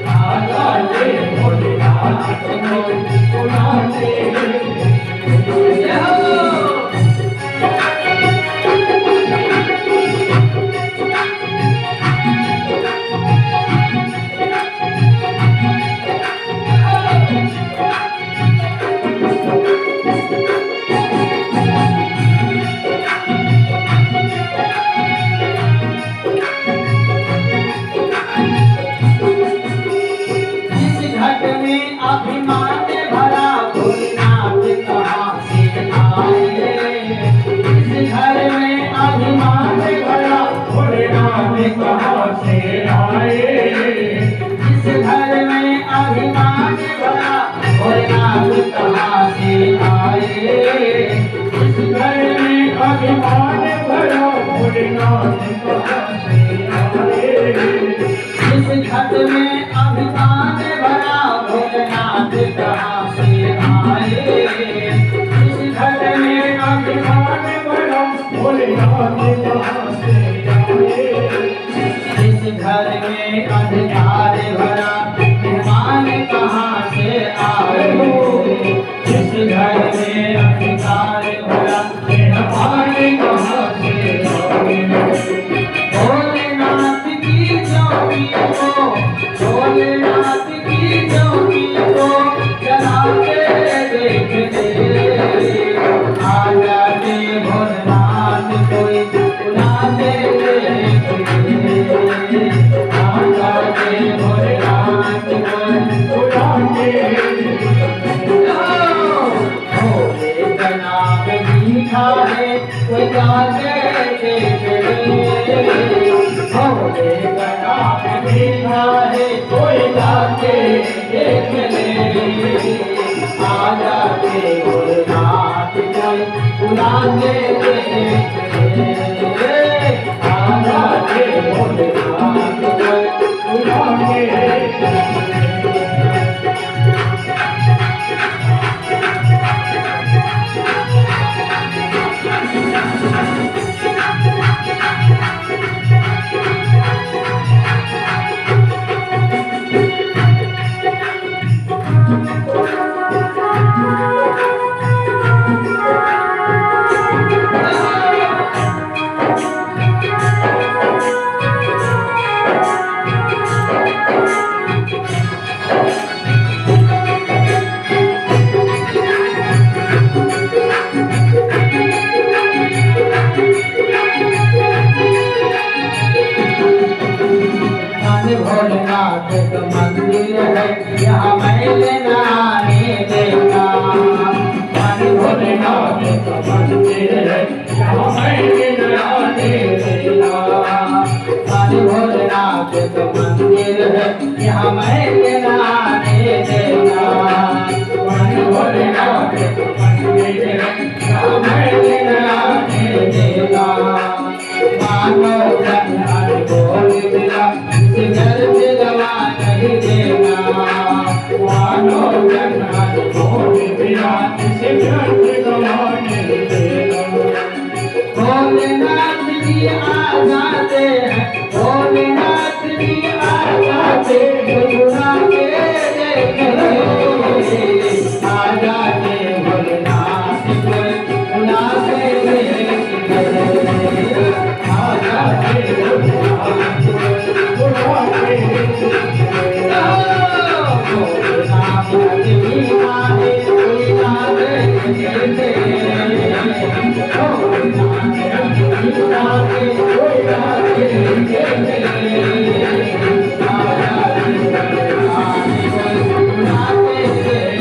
S1: आ जाते भोलेनाथ कोई बुला के देख ले। अभिमान भरा भोलेनाथ कहाँ से आए। इस घर में अभिमान भरा
S2: भोलेनाथ कहाँ से आए।
S1: इस घर में अभिमान भरा भोलेनाथ कहाँ से आए।
S2: इस घर में अभिमान भरा भोलेनाथ कहाँ से आए।
S1: इस घर में अभिमान भरा भोलेनाथ कहाँ से आए। इस घर में
S2: अभिमान भरा भोलेनाथ कहाँ से आए।
S1: इस घर में अंधकार भरा मेहमान कहाँ से आए। इस घर में अंधकार भरा मेहमान कहाँ से आए। भोलेनाथ की चौकी को, भोलेनाथ की चौकी को जला के देख ले। आ जाते भोलेनाथ कोई बुला के देख ले। आ जाते भोलेनाथ कोई
S2: बुला के
S1: भोले का नाम मीठा है, कोई गा के देख ले। भोले का नाम मीठा है, कोई गा के देख ले। आ जाते भोलेनाथ कोई बुला के देख ले। आ जाते भोलेनाथ कोई
S2: बुला के
S1: भोलेनाथ का मंदिर है, यहाँ मैंने नाने देखा। भोलेनाथ का मंदिर है, यहाँ मैंने नाने देखा। भोलेनाथ का मंदिर है, यहाँ समय नाने देना
S2: मन भोलेनाथ पंडित समय नाने
S1: देना मानो जन्नत बोल दिया इस घर से गवा नहीं देना
S2: मानो जन्नत भोग दिया इसे व्यर्थ गवाने देना
S1: भोलेनाथ जी आ जाते हैं भोलेनाथ जी आ जाते बुला के देखते आ जाते भोलेनाथ बुला के देखते आ जाते
S2: भोलेनाथ बुला के
S1: भोलेनाथ जी आए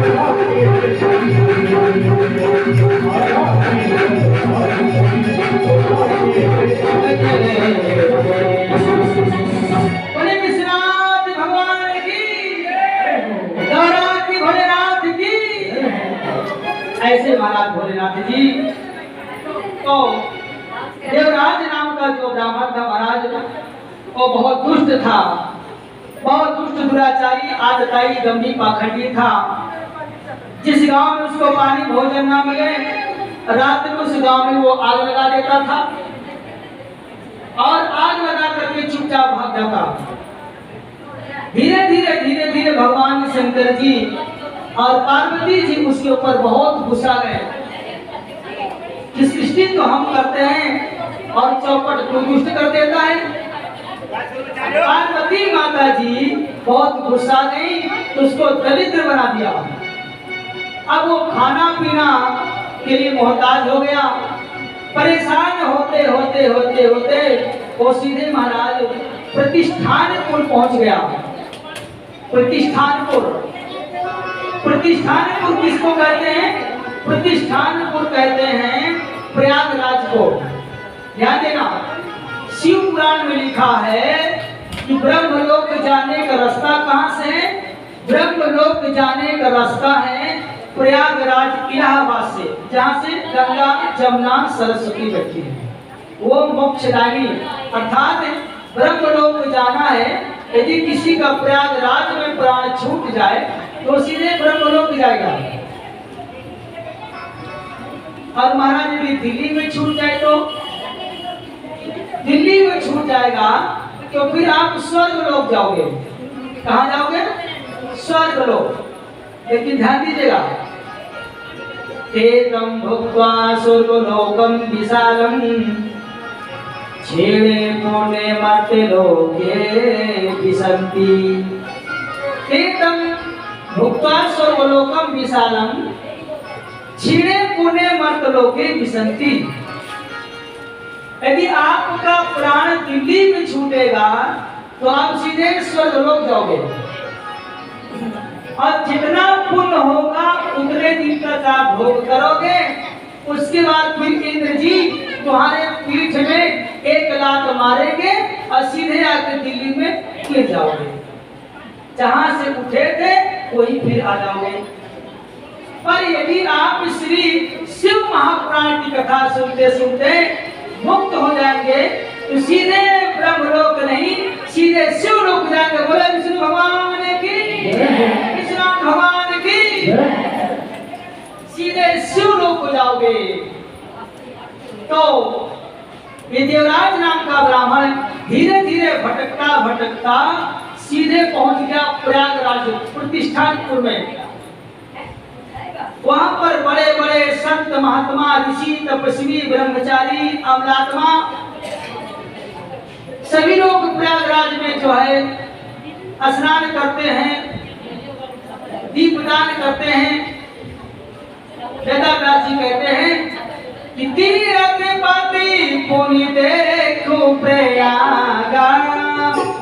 S1: बुला के बोले विश्वनाथ भगवान की गौरांगी भोलेनाथ की ऐसे महाराज भोलेनाथ जी तो देवराज नाम का जो ब्राह्मण था महाराज वो बहुत दुष्ट था बहुत दुष्ट दुराचारी आदताई दम्भी पाखंडी था जिस गांव में उसको पानी भोजन ना मिले रात में उस गांव में वो आग लगा देता था और आग लगा करके चुपचाप भाग जाता धीरे धीरे भगवान शंकर जी और पार्वती जी उसके ऊपर बहुत गुस्सा गए कि सृष्टि तो हम करते हैं और चौपट को दुष्ट कर देता है पार्वती माता जी बहुत गुस्सा गई तो उसको दरिद्र बना दिया अब वो खाना पीना के लिए मोहताज हो गया परेशान होते होते होते होते वो सीधे महाराज प्रतिष्ठानपुर पहुंच गया प्रतिष्ठानपुर प्रतिष्ठानपुर किसको कहते हैं प्रतिष्ठानपुर कहते हैं प्रयागराज को ध्यान देना शिव पुराण में लिखा है कि ब्रह्मलोक जाने का रास्ता कहां से है ब्रह्मलोक जाने का रास्ता है प्रयागराज इलाहाबाद से जहां से गंगा जमुना सरस्वती बहती है वो मोक्षदायिनी अर्थात ब्रह्मलोक जाना है यदि किसी का प्रयागराज में प्राण छूट जाए तो सीधे ब्रह्मलोक जाएगा और महाराज यदि दिल्ली में छूट जाए तो दिल्ली में छूट जाएगा तो फिर आप स्वर्ग लोक जाओगे कहाँ जाओगे स्वर्ग लोक लेकिन ध्यान दीजिएगा एतम भुक्त्वा स्वर्गलोकम विशालम छेड़े पुणे मर्त्य लोके विसन्ति एतम भुक्त्वा स्वर्गलोकम विशालम छेड़े पुणे मर्त्य लोके विसन्ति यदि आपका प्राण दिल्ली में छूटेगा तो आप सीधे स्वर्गलोक जाओगे और जितना पुण्य होगा उतने दिन तक आप भोग करोगे उसके बाद फिर इंद्र जी तुम्हारे पीठ में एक लात मारेंगे और सीधे आकर दिल्ली में गिर जाओगे जहां से उठे थे वही फिर आ जाओगे पर यदि आप श्री शिव महापुराण की कथा सुनते सुनते मुक्त हो जाएंगे तो सीधे ब्रह्मलोक नहीं सीधे शिवलोक जाएंगे बोले विष्णु भगवान की विश्वनाथ भगवान की सीधे शिवलोक को जाओगे तो ये देवराज नाम का ब्राह्मण धीरे धीरे भटकता भटकता सीधे पहुंच गया प्रयागराज प्रतिष्ठानपुर में वहां पर बड़े बड़े संत महात्मा ऋषि तपस्वी ब्रह्मचारी अमलात्मा सभी लोग प्रयागराज में जो है स्नान करते हैं दीपदान करते हैं वेदाव्यास जी कहते हैं कि तीरथ पति पुनि देखो प्रयागा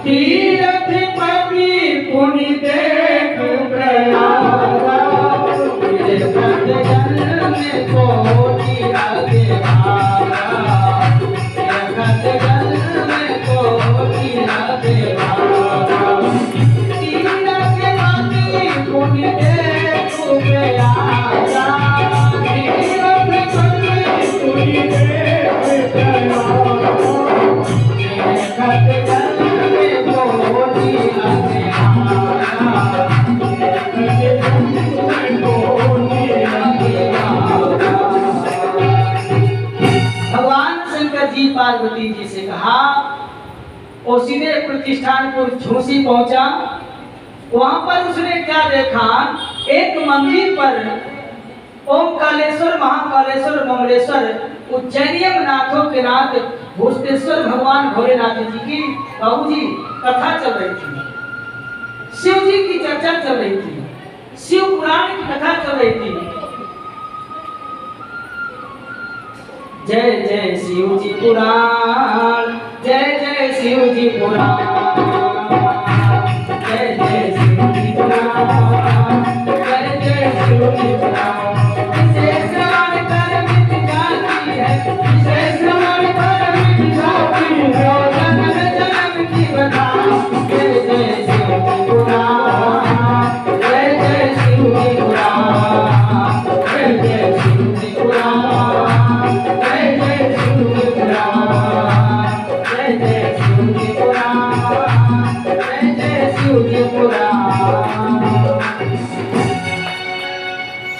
S1: तीरथ पति पुनि देखो प्रयागा जन्म में कोटि आगे भागा जन्म भगवान शंकर जी पार्वती जी से कहा, वो सीधे प्रतिष्ठानपुर झूसी पहुंचा। वहां पर उसने क्या देखा, एक मंदिर पर ओमकालेश्वर, महाकालेश्वर, ममलेश्वर, उज्जैनियम नाथों के नाथ भूस्तेश्वर भगवान भोलेनाथ जी की बाबूजी कथा चल रही थी। शिव जी की चर्चा चल रही थी, शिव पुराण की कथा चल रही थी। जय जय शिव जी पुराण, जय जय शिव जी पुराण, जय जय शिव जी पुराण, जय जय शिव जी पुराण। इसे श्रवण कर मिट जाती है, इसे श्रवण कर मिट जाती है जन्म जन्म की बता। जय जय शिव जी पुराण, जय जय शिव जी पुराण, जय जय शिव जी पुराण, जय जय शिव जी पुराण, जय जय शिव जी पुराण, जय जय शिव जी पुराण।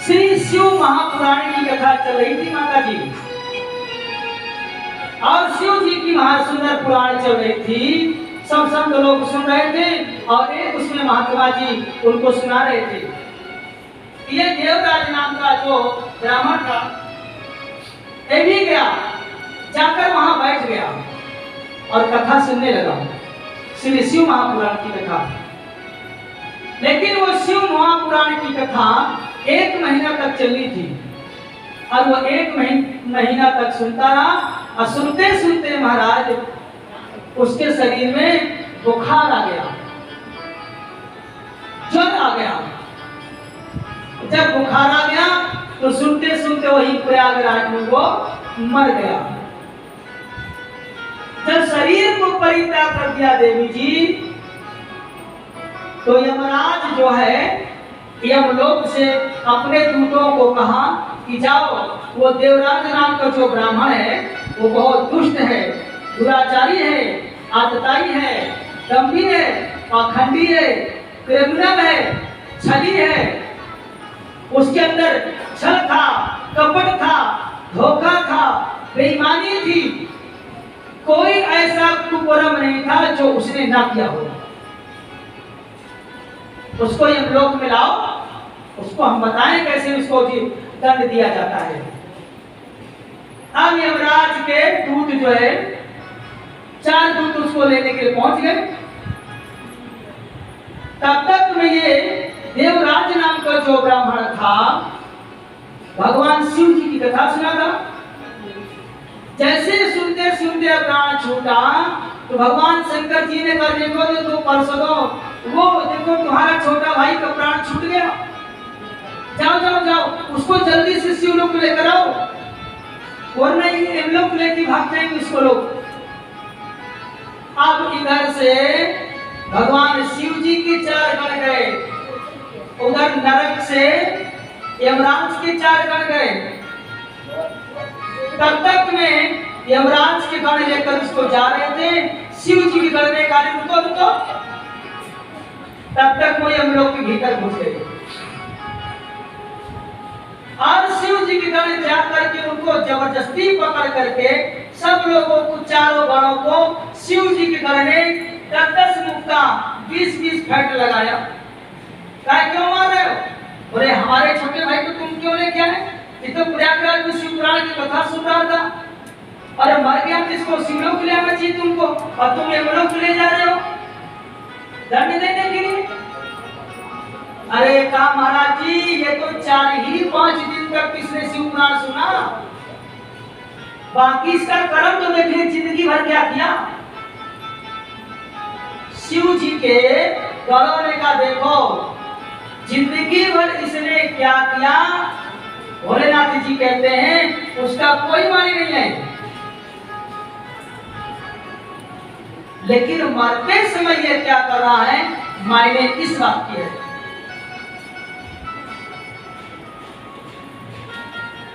S1: श्री शिव महापुराण की कथा चल रही थी माता जी, और शिव जी की महासुंदर पुराण चल रही थी। सब संत लोग सुन रहे थे और एक उसमें महात्मा जी उनको सुना रहे थे। ये देवराज नाम का जो ब्राह्मण था, ये भी गया, जाकर वहां बैठ गया और कथा सुनने लगा, श्री शिव महापुराण की कथा। लेकिन वो शिव महापुराण की कथा 1 महीना तक चलनी थी, और वो 1 महीना तक सुनता रहा। और सुनते सुनते महाराज उसके शरीर में बुखार आ गया, ज्वर आ गया। जब बुखार आ गया तो सुनते सुनते वही प्रयागराज में वो मर गया। जब शरीर को परित्याग कर दिया देवी जी, तो यमराज जो है यमलोक से अपने दूतों को कहा कि जाओ, वो देवराज नाम का जो ब्राह्मण है वो बहुत दुष्ट है, दुराचारी है, आतताई है, दंभी है, पाखंडी है, क्रिमिनल है, छली है। उसके अंदर छल था, कपट था, धोखा था, बेईमानी थी। कोई ऐसा कुकर्म नहीं था जो उसने ना किया हो। उसको यमलोक में लाओ, उसको हम बताएं कैसे उसको दंड दिया जाता है। अब यमराज के दूत जो है, 4 दूत उसको लेने के लिए पहुंच गए। तब तक में ये देवराज नाम का जो ब्राह्मण था, भगवान शिव जी की कथा सुना था। जैसे सुनते सुनते प्राण छूटा, तो भगवान शंकर जी ने कहा, देखो देखो परसों वो देखो तुम्हारा छोटा भाई का प्राण छूट गया, जाओ जाओ जाओ, उसको जल्दी से शिवलोक लेकर आओ, वरना ये लोग लेके भाग जाएंगे इसको लोग। अब इधर से भगवान शिव जी के 4 गण गए, उधर नरक से यमराज के 4 गण गए। तब तक में यमराज के गण लेकर उसको जा रहे थे, शिव जी के गण ने कहा रुको रुको। तब तक वो यमलोक के भीतर घुस गए और शिव जी के गण जा करके उनको जबरदस्ती पकड़ करके सब लोगों को, 4 गणों को शिव जी के गण ने 10-10 मुक्का 20-20 फैट लगाया। क्या क्यों मार रहे हो? बोले हमारे छोटे भाई को तुम क्यों लेके आए? ये तो प्रयागराज में शिव पुराण की कथा सुन रहा था, और मर गया किसको? शिवलोक ले आना चाहिए तुमको, और तुम यमलोक ले जा रहे हो दंड देने के लिए। अरे कहा महाराज जी, ये तो 4-5 दिन तक किसने शिव पुराण सुना, बाकी इसका कर्म तो देखिए जिंदगी भर क्या किया। शिव जी के गणों ने कहा देखो जिंदगी भर इसने क्या किया, भोलेनाथ जी कहते हैं उसका कोई मानी नहीं है, लेकिन मरते समय ये क्या कर रहा है, मायने इस बात की है।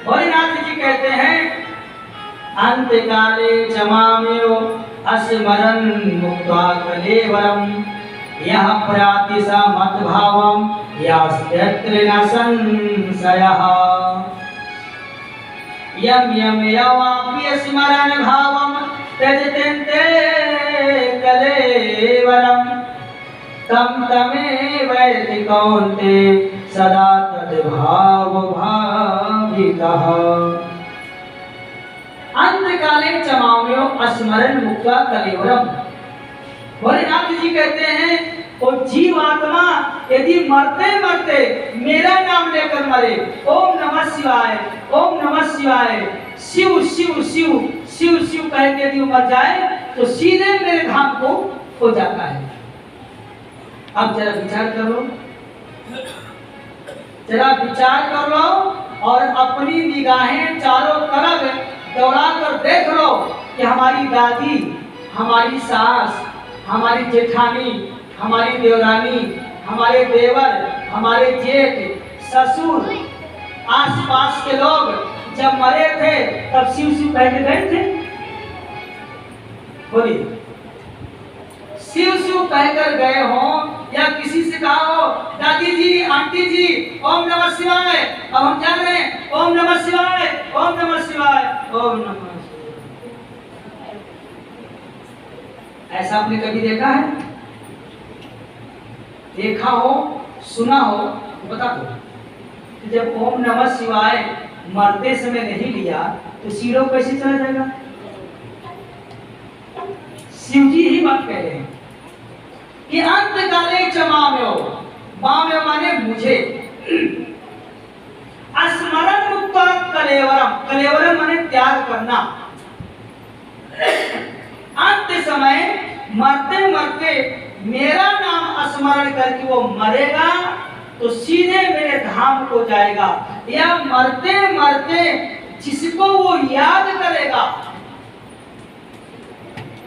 S1: भोलेनाथ जी कहते हैं अंतकाले जमामेव अस्मरन् मुक्त्वा कलेवरं यः प्रयाति स मद्भावं यास्त्यत्र न संशयः। यं यं यवापि स्मरन् भावं त्यजते कलेवरं तं तमेवैति कौन्ते सदा तद्भाव भावितः। अंतकाले चमाम्यो स्मरण मुक्ता कलेवरम। भोलेनाथ जी कहते हैं वो जीवात्मा यदि मरते मरते मेरा नाम लेकर मरे, ओम नमः शिवाय, ओम नमः शिवाय, शिव शिव शिव शिव शिव कह के यदि मर जाए तो सीधे मेरे धाम को हो जाता है। अब जरा विचार कर लो, जरा विचार कर लो और अपनी निगाहें चारों तरफ दौड़ा कर देख लो कि हमारी दादी, हमारी सास, हमारी जेठानी, हमारी देवरानी, हमारे देवर, हमारे जेठ, ससुर, आसपास के लोग जब मरे थे तब शिव शिव कह के गए थे? बोलिए, शिव शिव कहकर गए हो या किसी से कहा हो दादी जी, आंटी जी, ओम नमः शिवाय, अब हम जान रहे हैं ओम नमः शिवाय, ओम नमः शिवाय, ओम नमः शिवाय। ऐसा आपने कभी देखा है? देखा हो, सुना हो तो बता दो कि जब ओम नमः शिवाय मरते समय नहीं लिया तो शिरो कैसे चला जाएगा? शिव जी ही बात कह रहे हैं कि अंतकाले चमाम्यो, माम्यो माने मुझे, स्मरण मुक्त कलेवरम, कलेवरम माने त्याग करना। अंत समय मरते मरते मेरा नाम स्मरण करके वो मरेगा तो सीधे मेरे धाम को जाएगा। या मरते मरते जिसको वो याद करेगा,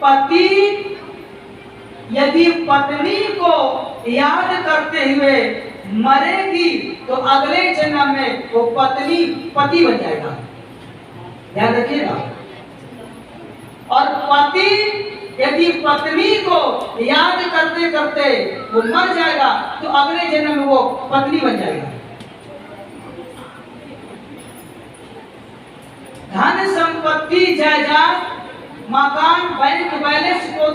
S1: पति यदि पत्नी को याद करते हुए मरेगी तो अगले जन्म में वो पत्नी पति बन जाएगा, ध्यान रखिएगा। और पति यदि पत्नी को याद करते करते वो मर जाएगा तो अगले जन्म में वो पत्नी बन जाएगा। धन संपत्ति जायदाद मकान बैंक बैलेंस को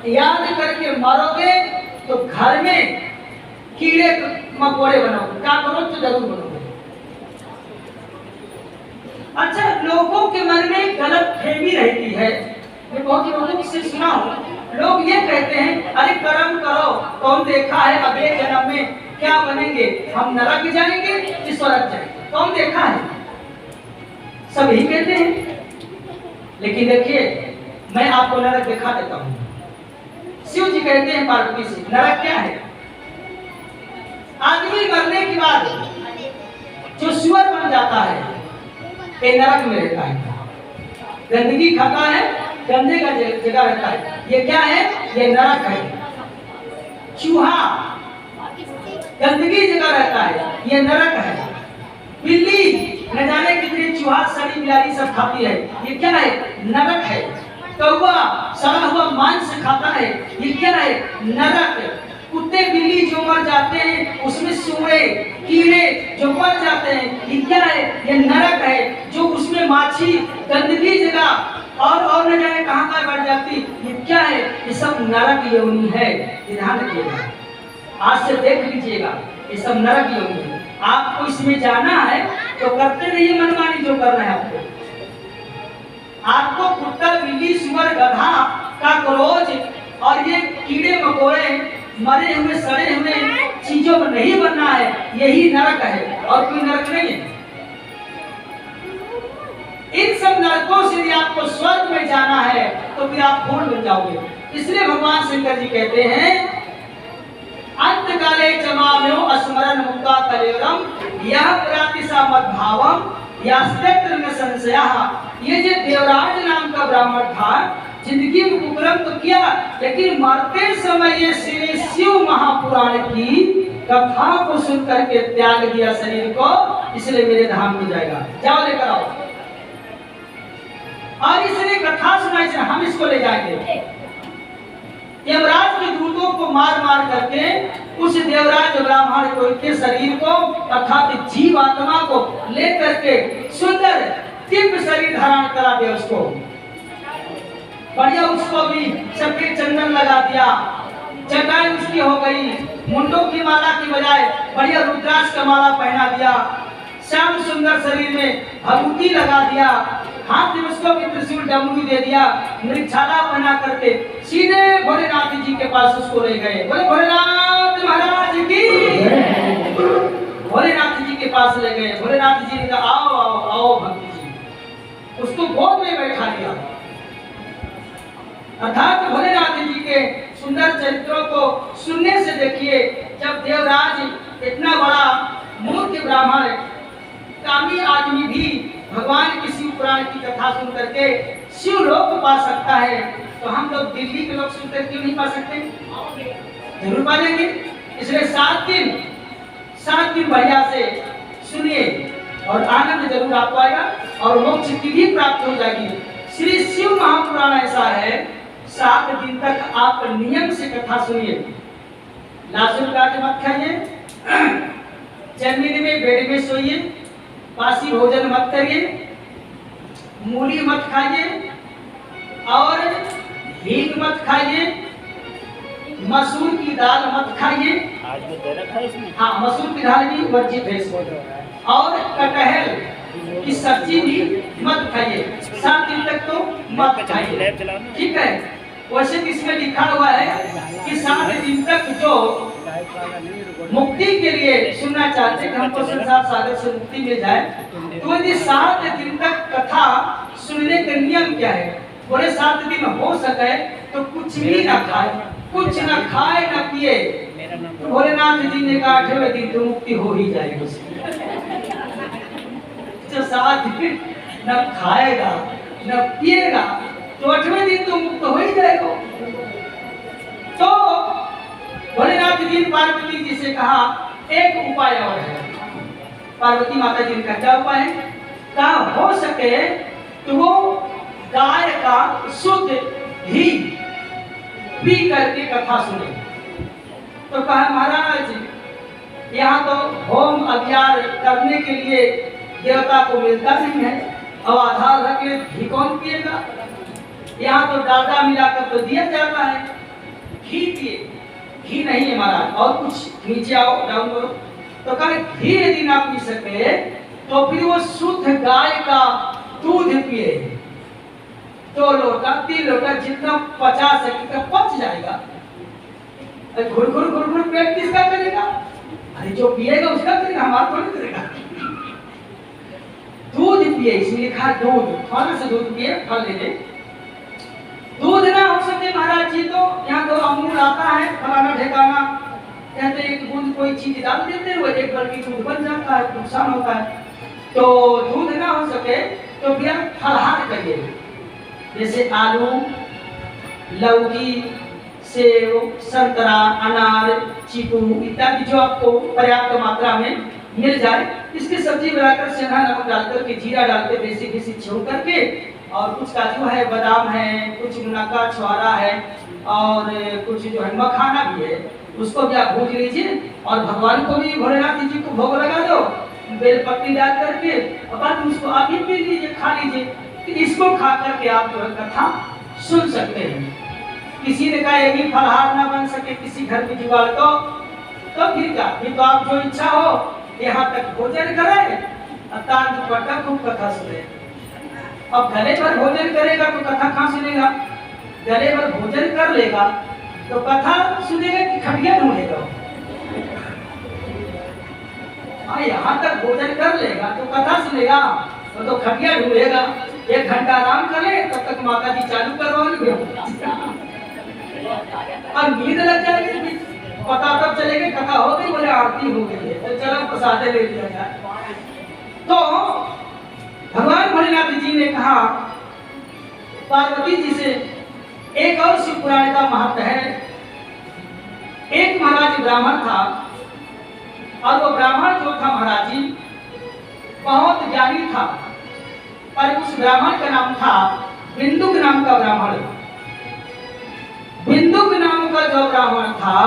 S1: याद करके मरोगे तो घर में कीड़े मकोड़े बनोगे, क्या करो तो जरूर बनोगे। अच्छा, लोगों के मन में गलत फहमी रहती है, मैं बहुत लोगों से सुना हूँ, लोग ये कहते हैं अरे कर्म करो, कौन देखा है अगले जन्म में क्या बनेंगे, हम नरक जाएंगे कि स्वर्ग जाएंगे, कौन देखा है? सब यही कहते हैं। लेकिन देखिए, मैं आपको नरक दिखा देता हूँ। शिव जी कहते हैं पार्वती से, नरक क्या है? आदमी मरने के बाद जो सुअर बन जाता है ये नरक में रहता है, गंदगी खाता है, गंदे का जगह रहता है, ये क्या है? ये नरक है। चूहा गंदगी जगह रहता है, ये नरक है। बिल्ली न जाने कितने चूहा सड़ी बिलारी सब खाती है, ये क्या है? नरक है। कौवा सड़ा हुआ मांस खाता है, ये क्या है? नरक। कुत्ते बिल्ली जो मर जाते हैं उसमें सूअरे कीड़े जो मर जाते हैं, ये क्या है? ये नरक है। जो उसमें माछी गंदगी जगह और न जाने कहाँ बढ़ जाती, ये क्या है? ये सब नरक योनि है, ध्यान रखिएगा। आज से देख लीजिएगा, ये सब नरक योनि है। आपको इसमें जाना है तो करते रहिए मनमानी जो करना है आपको। आपको कुत्ता बिल्ली सुअर गधा काकरोच और ये कीड़े मकोड़े मरे हुए सड़े हुए चीजों में नहीं बनना है, यही नरक है और कोई नरक नहीं है। इन सब नरकों से यदि आपको स्वर्ग में जाना है तो फिर आप पूर्ण बन जाओगे। इसलिए भगवान शंकर जी कहते हैं अंतकाले चमाम्यो स्मरण मुक्ता कलेवरम यह प्रातिसा मद्भावम यास्त्यत्र न संशयः। ये जो देवराज नाम का ब्राह्मण था, जिंदगी में कुकर्म तो किया, लेकिन मरते समय ये श्री शिव महापुराण की कथा को सुन करके त्याग दिया शरीर को, इसलिए मेरे धाम को जाएगा। जाओ लेकर आओ। और इसने कथा सुनाई से हम इसको ले जाएंगे। यमराज के दूतों को मार मार करके उस देवराज ब्राह्मण को के शरीर को अर्थात जीव आत्मा को लेकर के सुंदर दिव्य शरीर धारण करा दिया उसको। बढ़िया उसको भी सफेद चंदन लगा दिया, जटाएं उसकी हो गई, मुंडों की माला की बजाय बढ़िया रुद्राक्ष का माला पहना दिया, श्याम सुंदर शरीर में भभूति लगा दिया, हाथ में उसको भी त्रिशूल डमरू दे दिया, मृगछाला बना करके सीधे भोलेनाथ जी के पास उसको ले गए। बोले भोलेनाथ महाराज की। भोलेनाथ जी के पास ले गए। भोलेनाथ जी ने कहा आओ आओ आओ भक्ति जी, उसको गोद में बैठा लिया। अर्थात भोलेनाथ जी के सुंदर चरित्रों को सुनने से देखिए, जब देवराज इतना बड़ा मूर्ख ब्राह्मण कामी आदमी भी भगवान की शिव पुराण की कथा सुन करके शिवलोक पा सकता है, तो हम लोग दिल्ली के लोग सुनकर क्यों नहीं पा सकते? जरूर पा लेंगे। इसलिए 7 दिन बढ़िया से सुनिए और आनंद जरूर आपको आएगा और मोक्ष की भी प्राप्त हो जाएगी। श्री शिव महापुराण ऐसा है, 7 दिन तक आप नियम से कथा सुनिए। लहसुन काट मत खाइए, जमीन में बेड में सोइए, बासी भोजन मत करिए, मूली मत खाइए और हींग मत खाइए, मसूर की दाल मत खाइए।
S2: आज में दे रखा है इसमें।
S1: हाँ, मसूर की दाल भी वर्जित है इसमें। और कटहल की सब्जी भी मत खाइए, 7 दिन तक तो मत खाइए, ठीक है। वैसे इसमें लिखा हुआ है कि 7 दिन तक जो मुक्ति के लिए सुनना चाहते हैं, हमको संसार सागर से मुक्ति मिल जाए, तो यदि 7 दिन तक कथा सुनने का नियम क्या है? बोले 7 दिन हो सके तो कुछ भी ना खाए, कुछ ना खाए ना पिए। तो भोलेनाथ जी ने कहा 8वें दिन तो मुक्ति हो ही जाएगी उसकी। जो 7 दिन न खाएगा न पिएगा तो 8वें दिन तो मुक्त हो ही जाएगा। तो भोलेनाथ जी ने पार्वती जी से कहा एक उपाय और है। पार्वती माता जी ने कहा क्या उपाय है? कहा हो सके तो वो गाय का शुद्ध घी पी करके कथा सुने। तो कहा महाराज यहाँ तो होम अज्ञान करने के लिए देवता को मिलता नहीं है, अब आधार रख के घी कौन पिएगा? यहाँ तो डालडा मिलाकर तो दिया जाता है, घी पिए। घी नहीं है महाराज, और कुछ नीचे आओ डाउन करो। तो कहा घी यदि ना पी सके तो फिर वो शुद्ध गाय का दूध पिए, 2 लोटा 3 लोटा जितना पचा सके पच जाएगा। घुर घुर पेट किसका करेगा? अरे जो पिएगा उसका करेगा, हमारा थोड़ी करेगा। दूध पिए, इसमें लिखा दूध, थोड़ा सा दूध पिए, फल ले ले। दूध ना हो सके महाराज जी तो यहाँ तो अमूल आता है, फलाना ठिकाना कहते एक बूंद कोई चीज डाल देते हैं, वो 1 बल्कि दूध बन जाता है, नुकसान होता है। तो दूध ना हो सके तो फिर फलहार करिए, जैसे आलू, लौकी, सेब, संतरा, अनार, चीकू इत्यादि जो आपको पर्याप्त मात्रा में मिल जाए, इसकी सब्जी बनाकर सेंधा नमक डालकर के जीरा डालकर देसी घी छोड़ करके, और कुछ काजू है, बादाम है, कुछ मुनक्का छुआरा है और कुछ जो है मखाना भी है, उसको भी आप भूज लीजिए और भगवान को भी भोलेनाथ जी को भोग लगा दो, बेलपत्ती डाल करके, और बाद उसको आप ही पी लीजिए, खा लीजिए। तो इसको खा करके आप जो कथा सुन सकते हैं। किसी ने कहा ये भी फलहार ना बन सके किसी घर में जुगाड़ तो फिर क्या, फिर तो आप जो इच्छा हो यहाँ तक भोजन करें, तार दुपट्टा खूब कथा सुने। अब गले भर भोजन करेगा तो कथा कहाँ सुनेगा? गले भर भोजन कर लेगा तो कथा सुनेगा कि खटिया ढूंढेगा? हाँ, यहाँ तक भोजन कर लेगा तो कथा सुनेगा, तो खटिया ढूंढेगा। 1 घंटा आराम कर ले, तब तक माता जी चालू करवाओगे और नींद लग जाएगी, पता तब चलेगा कथा हो गई, बोले आरती हो गई है, तो चलो प्रसाद ले लिया जाए। तो भगवान भोलेनाथ जी ने कहा पार्वती जी से एक और शिव पुराण का महत्व है। एक महाराज ब्राह्मण था और वो ब्राह्मण जो था महाराज जी बहुत ज्ञानी था, पर उस ब्राह्मण का नाम था बिंदुक नाम का ब्राह्मण। बिंदुक नाम का जो ब्राह्मण था,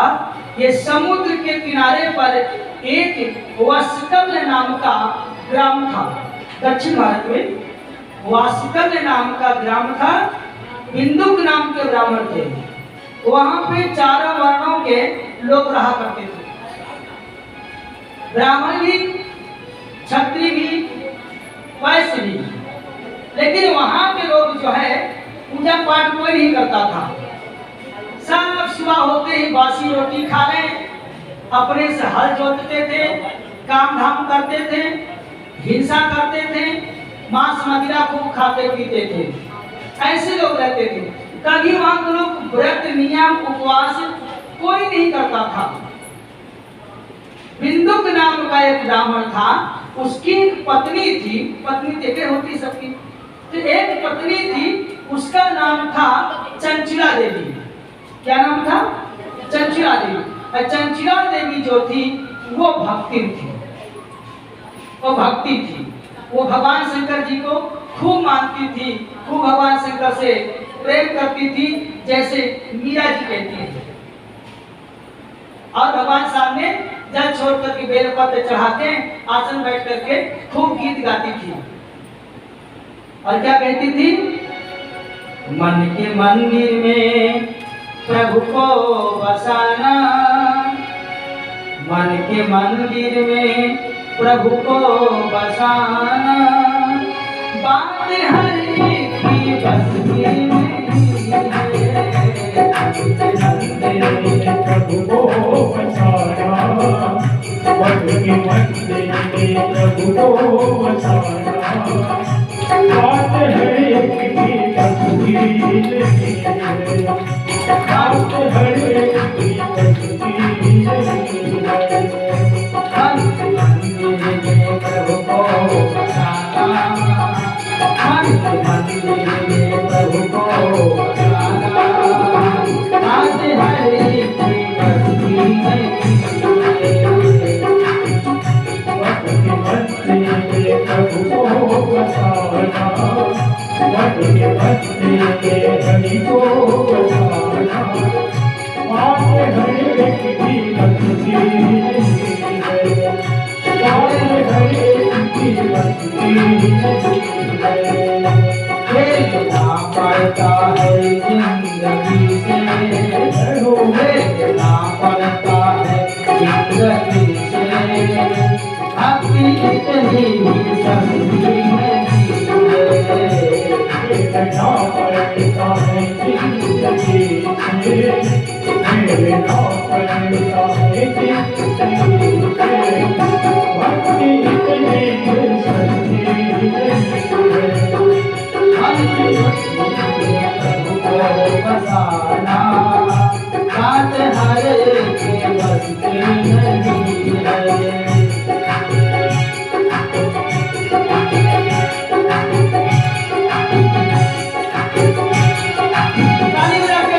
S1: ये समुद्र के किनारे पर एक वास्कल नाम का ग्राम था। दक्षिण भारत में वास्कल नाम का ग्राम था। बिंदुक नाम के ब्राह्मण थे। वहां पे चारों वर्णों के लोग रहा करते थे, ब्राह्मण भी, क्षत्रिय भी, वैश्य भी। लेकिन वहां के लोग जो है पूजा पाठ कोई नहीं करता था। सब सुबह होते ही बासी रोटी खा लें, अपने से हल जोतते थे, काम धाम करते थे, हिंसा करते थे, मांस मदिरा खूब खाते पीते थे। ऐसे लोग रहते थे। कभी वहां के लोग व्रत नियम उपवास कोई नहीं करता था। बिंदुक नाम का एक ब्राह्मण था, उसकी एक पत्नी थी। पत्नी देखे होती सबकी, तो एक पत्नी थी, उसका नाम था चंचला देवी। क्या नाम था? चंचला देवी। और चंचला देवी जो थी वो भक्ति थी, वो भक्ति थी। वो भगवान शंकर जी को खूब मानती थी, खूब भगवान शंकर से प्रेम करती थी, जैसे मीरा जी कहती है। और भगवान सामने जल छोड़ करके बेलपत्र चढ़ा के आसन बैठ करके खूब गीत गाती थी। और क्या कहती थी? मन के मंदिर में प्रभु को बसाना, मन के मंदिर में प्रभु को बसाना, बात हर एक की बस की
S2: प्रभु को बचाना, मन के मंदिर में प्रभु को बचाना, बात है की बस की, बात है की बस की।
S1: प्रभु को बसाना, मन के मंदिर में प्रभु को बसाना, बात हर एक की बस की
S2: प्रभु को बचाना, मन के मंदिर में हरि को बचाना, बात हर एक की बस की, बात हर एक की बस की।
S1: खेलना पड़ता है जिंदगी से, खेलना पड़ता है जिंदगी से, भक्ति इतनी ही सस्ती नहीं है।
S2: खेलना पड़ता है जिंदगी से, खेलना पड़ता है जिंदगी से, भक्ति इतनी ही सस्ती नहीं है।
S1: प्रभु को बसाना, बात हर एक के बस की नहीं है। ताली बजा के।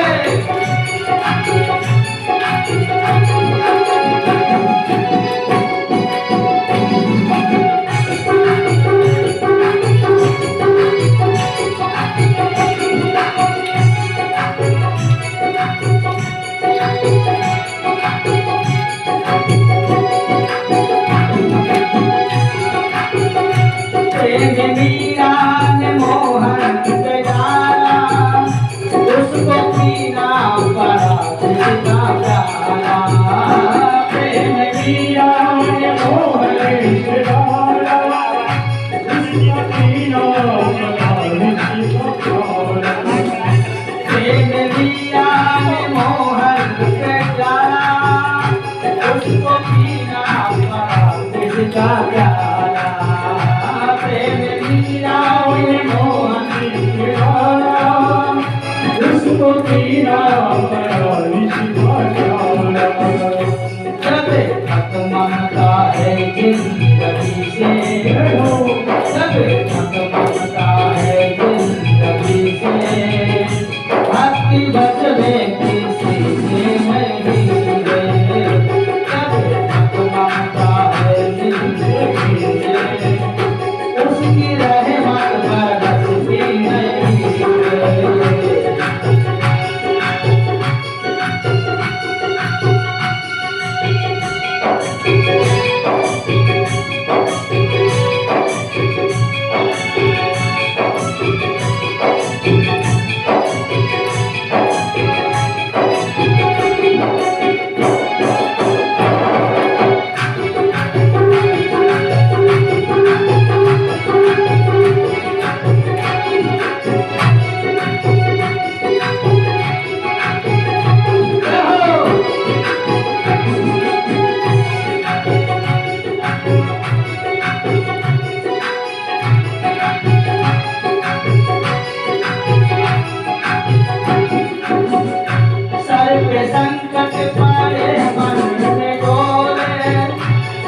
S1: संकट पड़े मन में डोले,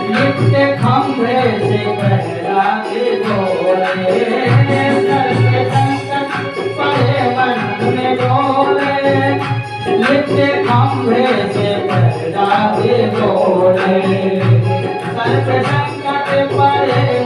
S1: नित्य खंभे से पहरा के डोले। सर पे संकट पड़े मन में डोले, नित्य खंभे से पहरा के डोले। सर पे संकट पड़े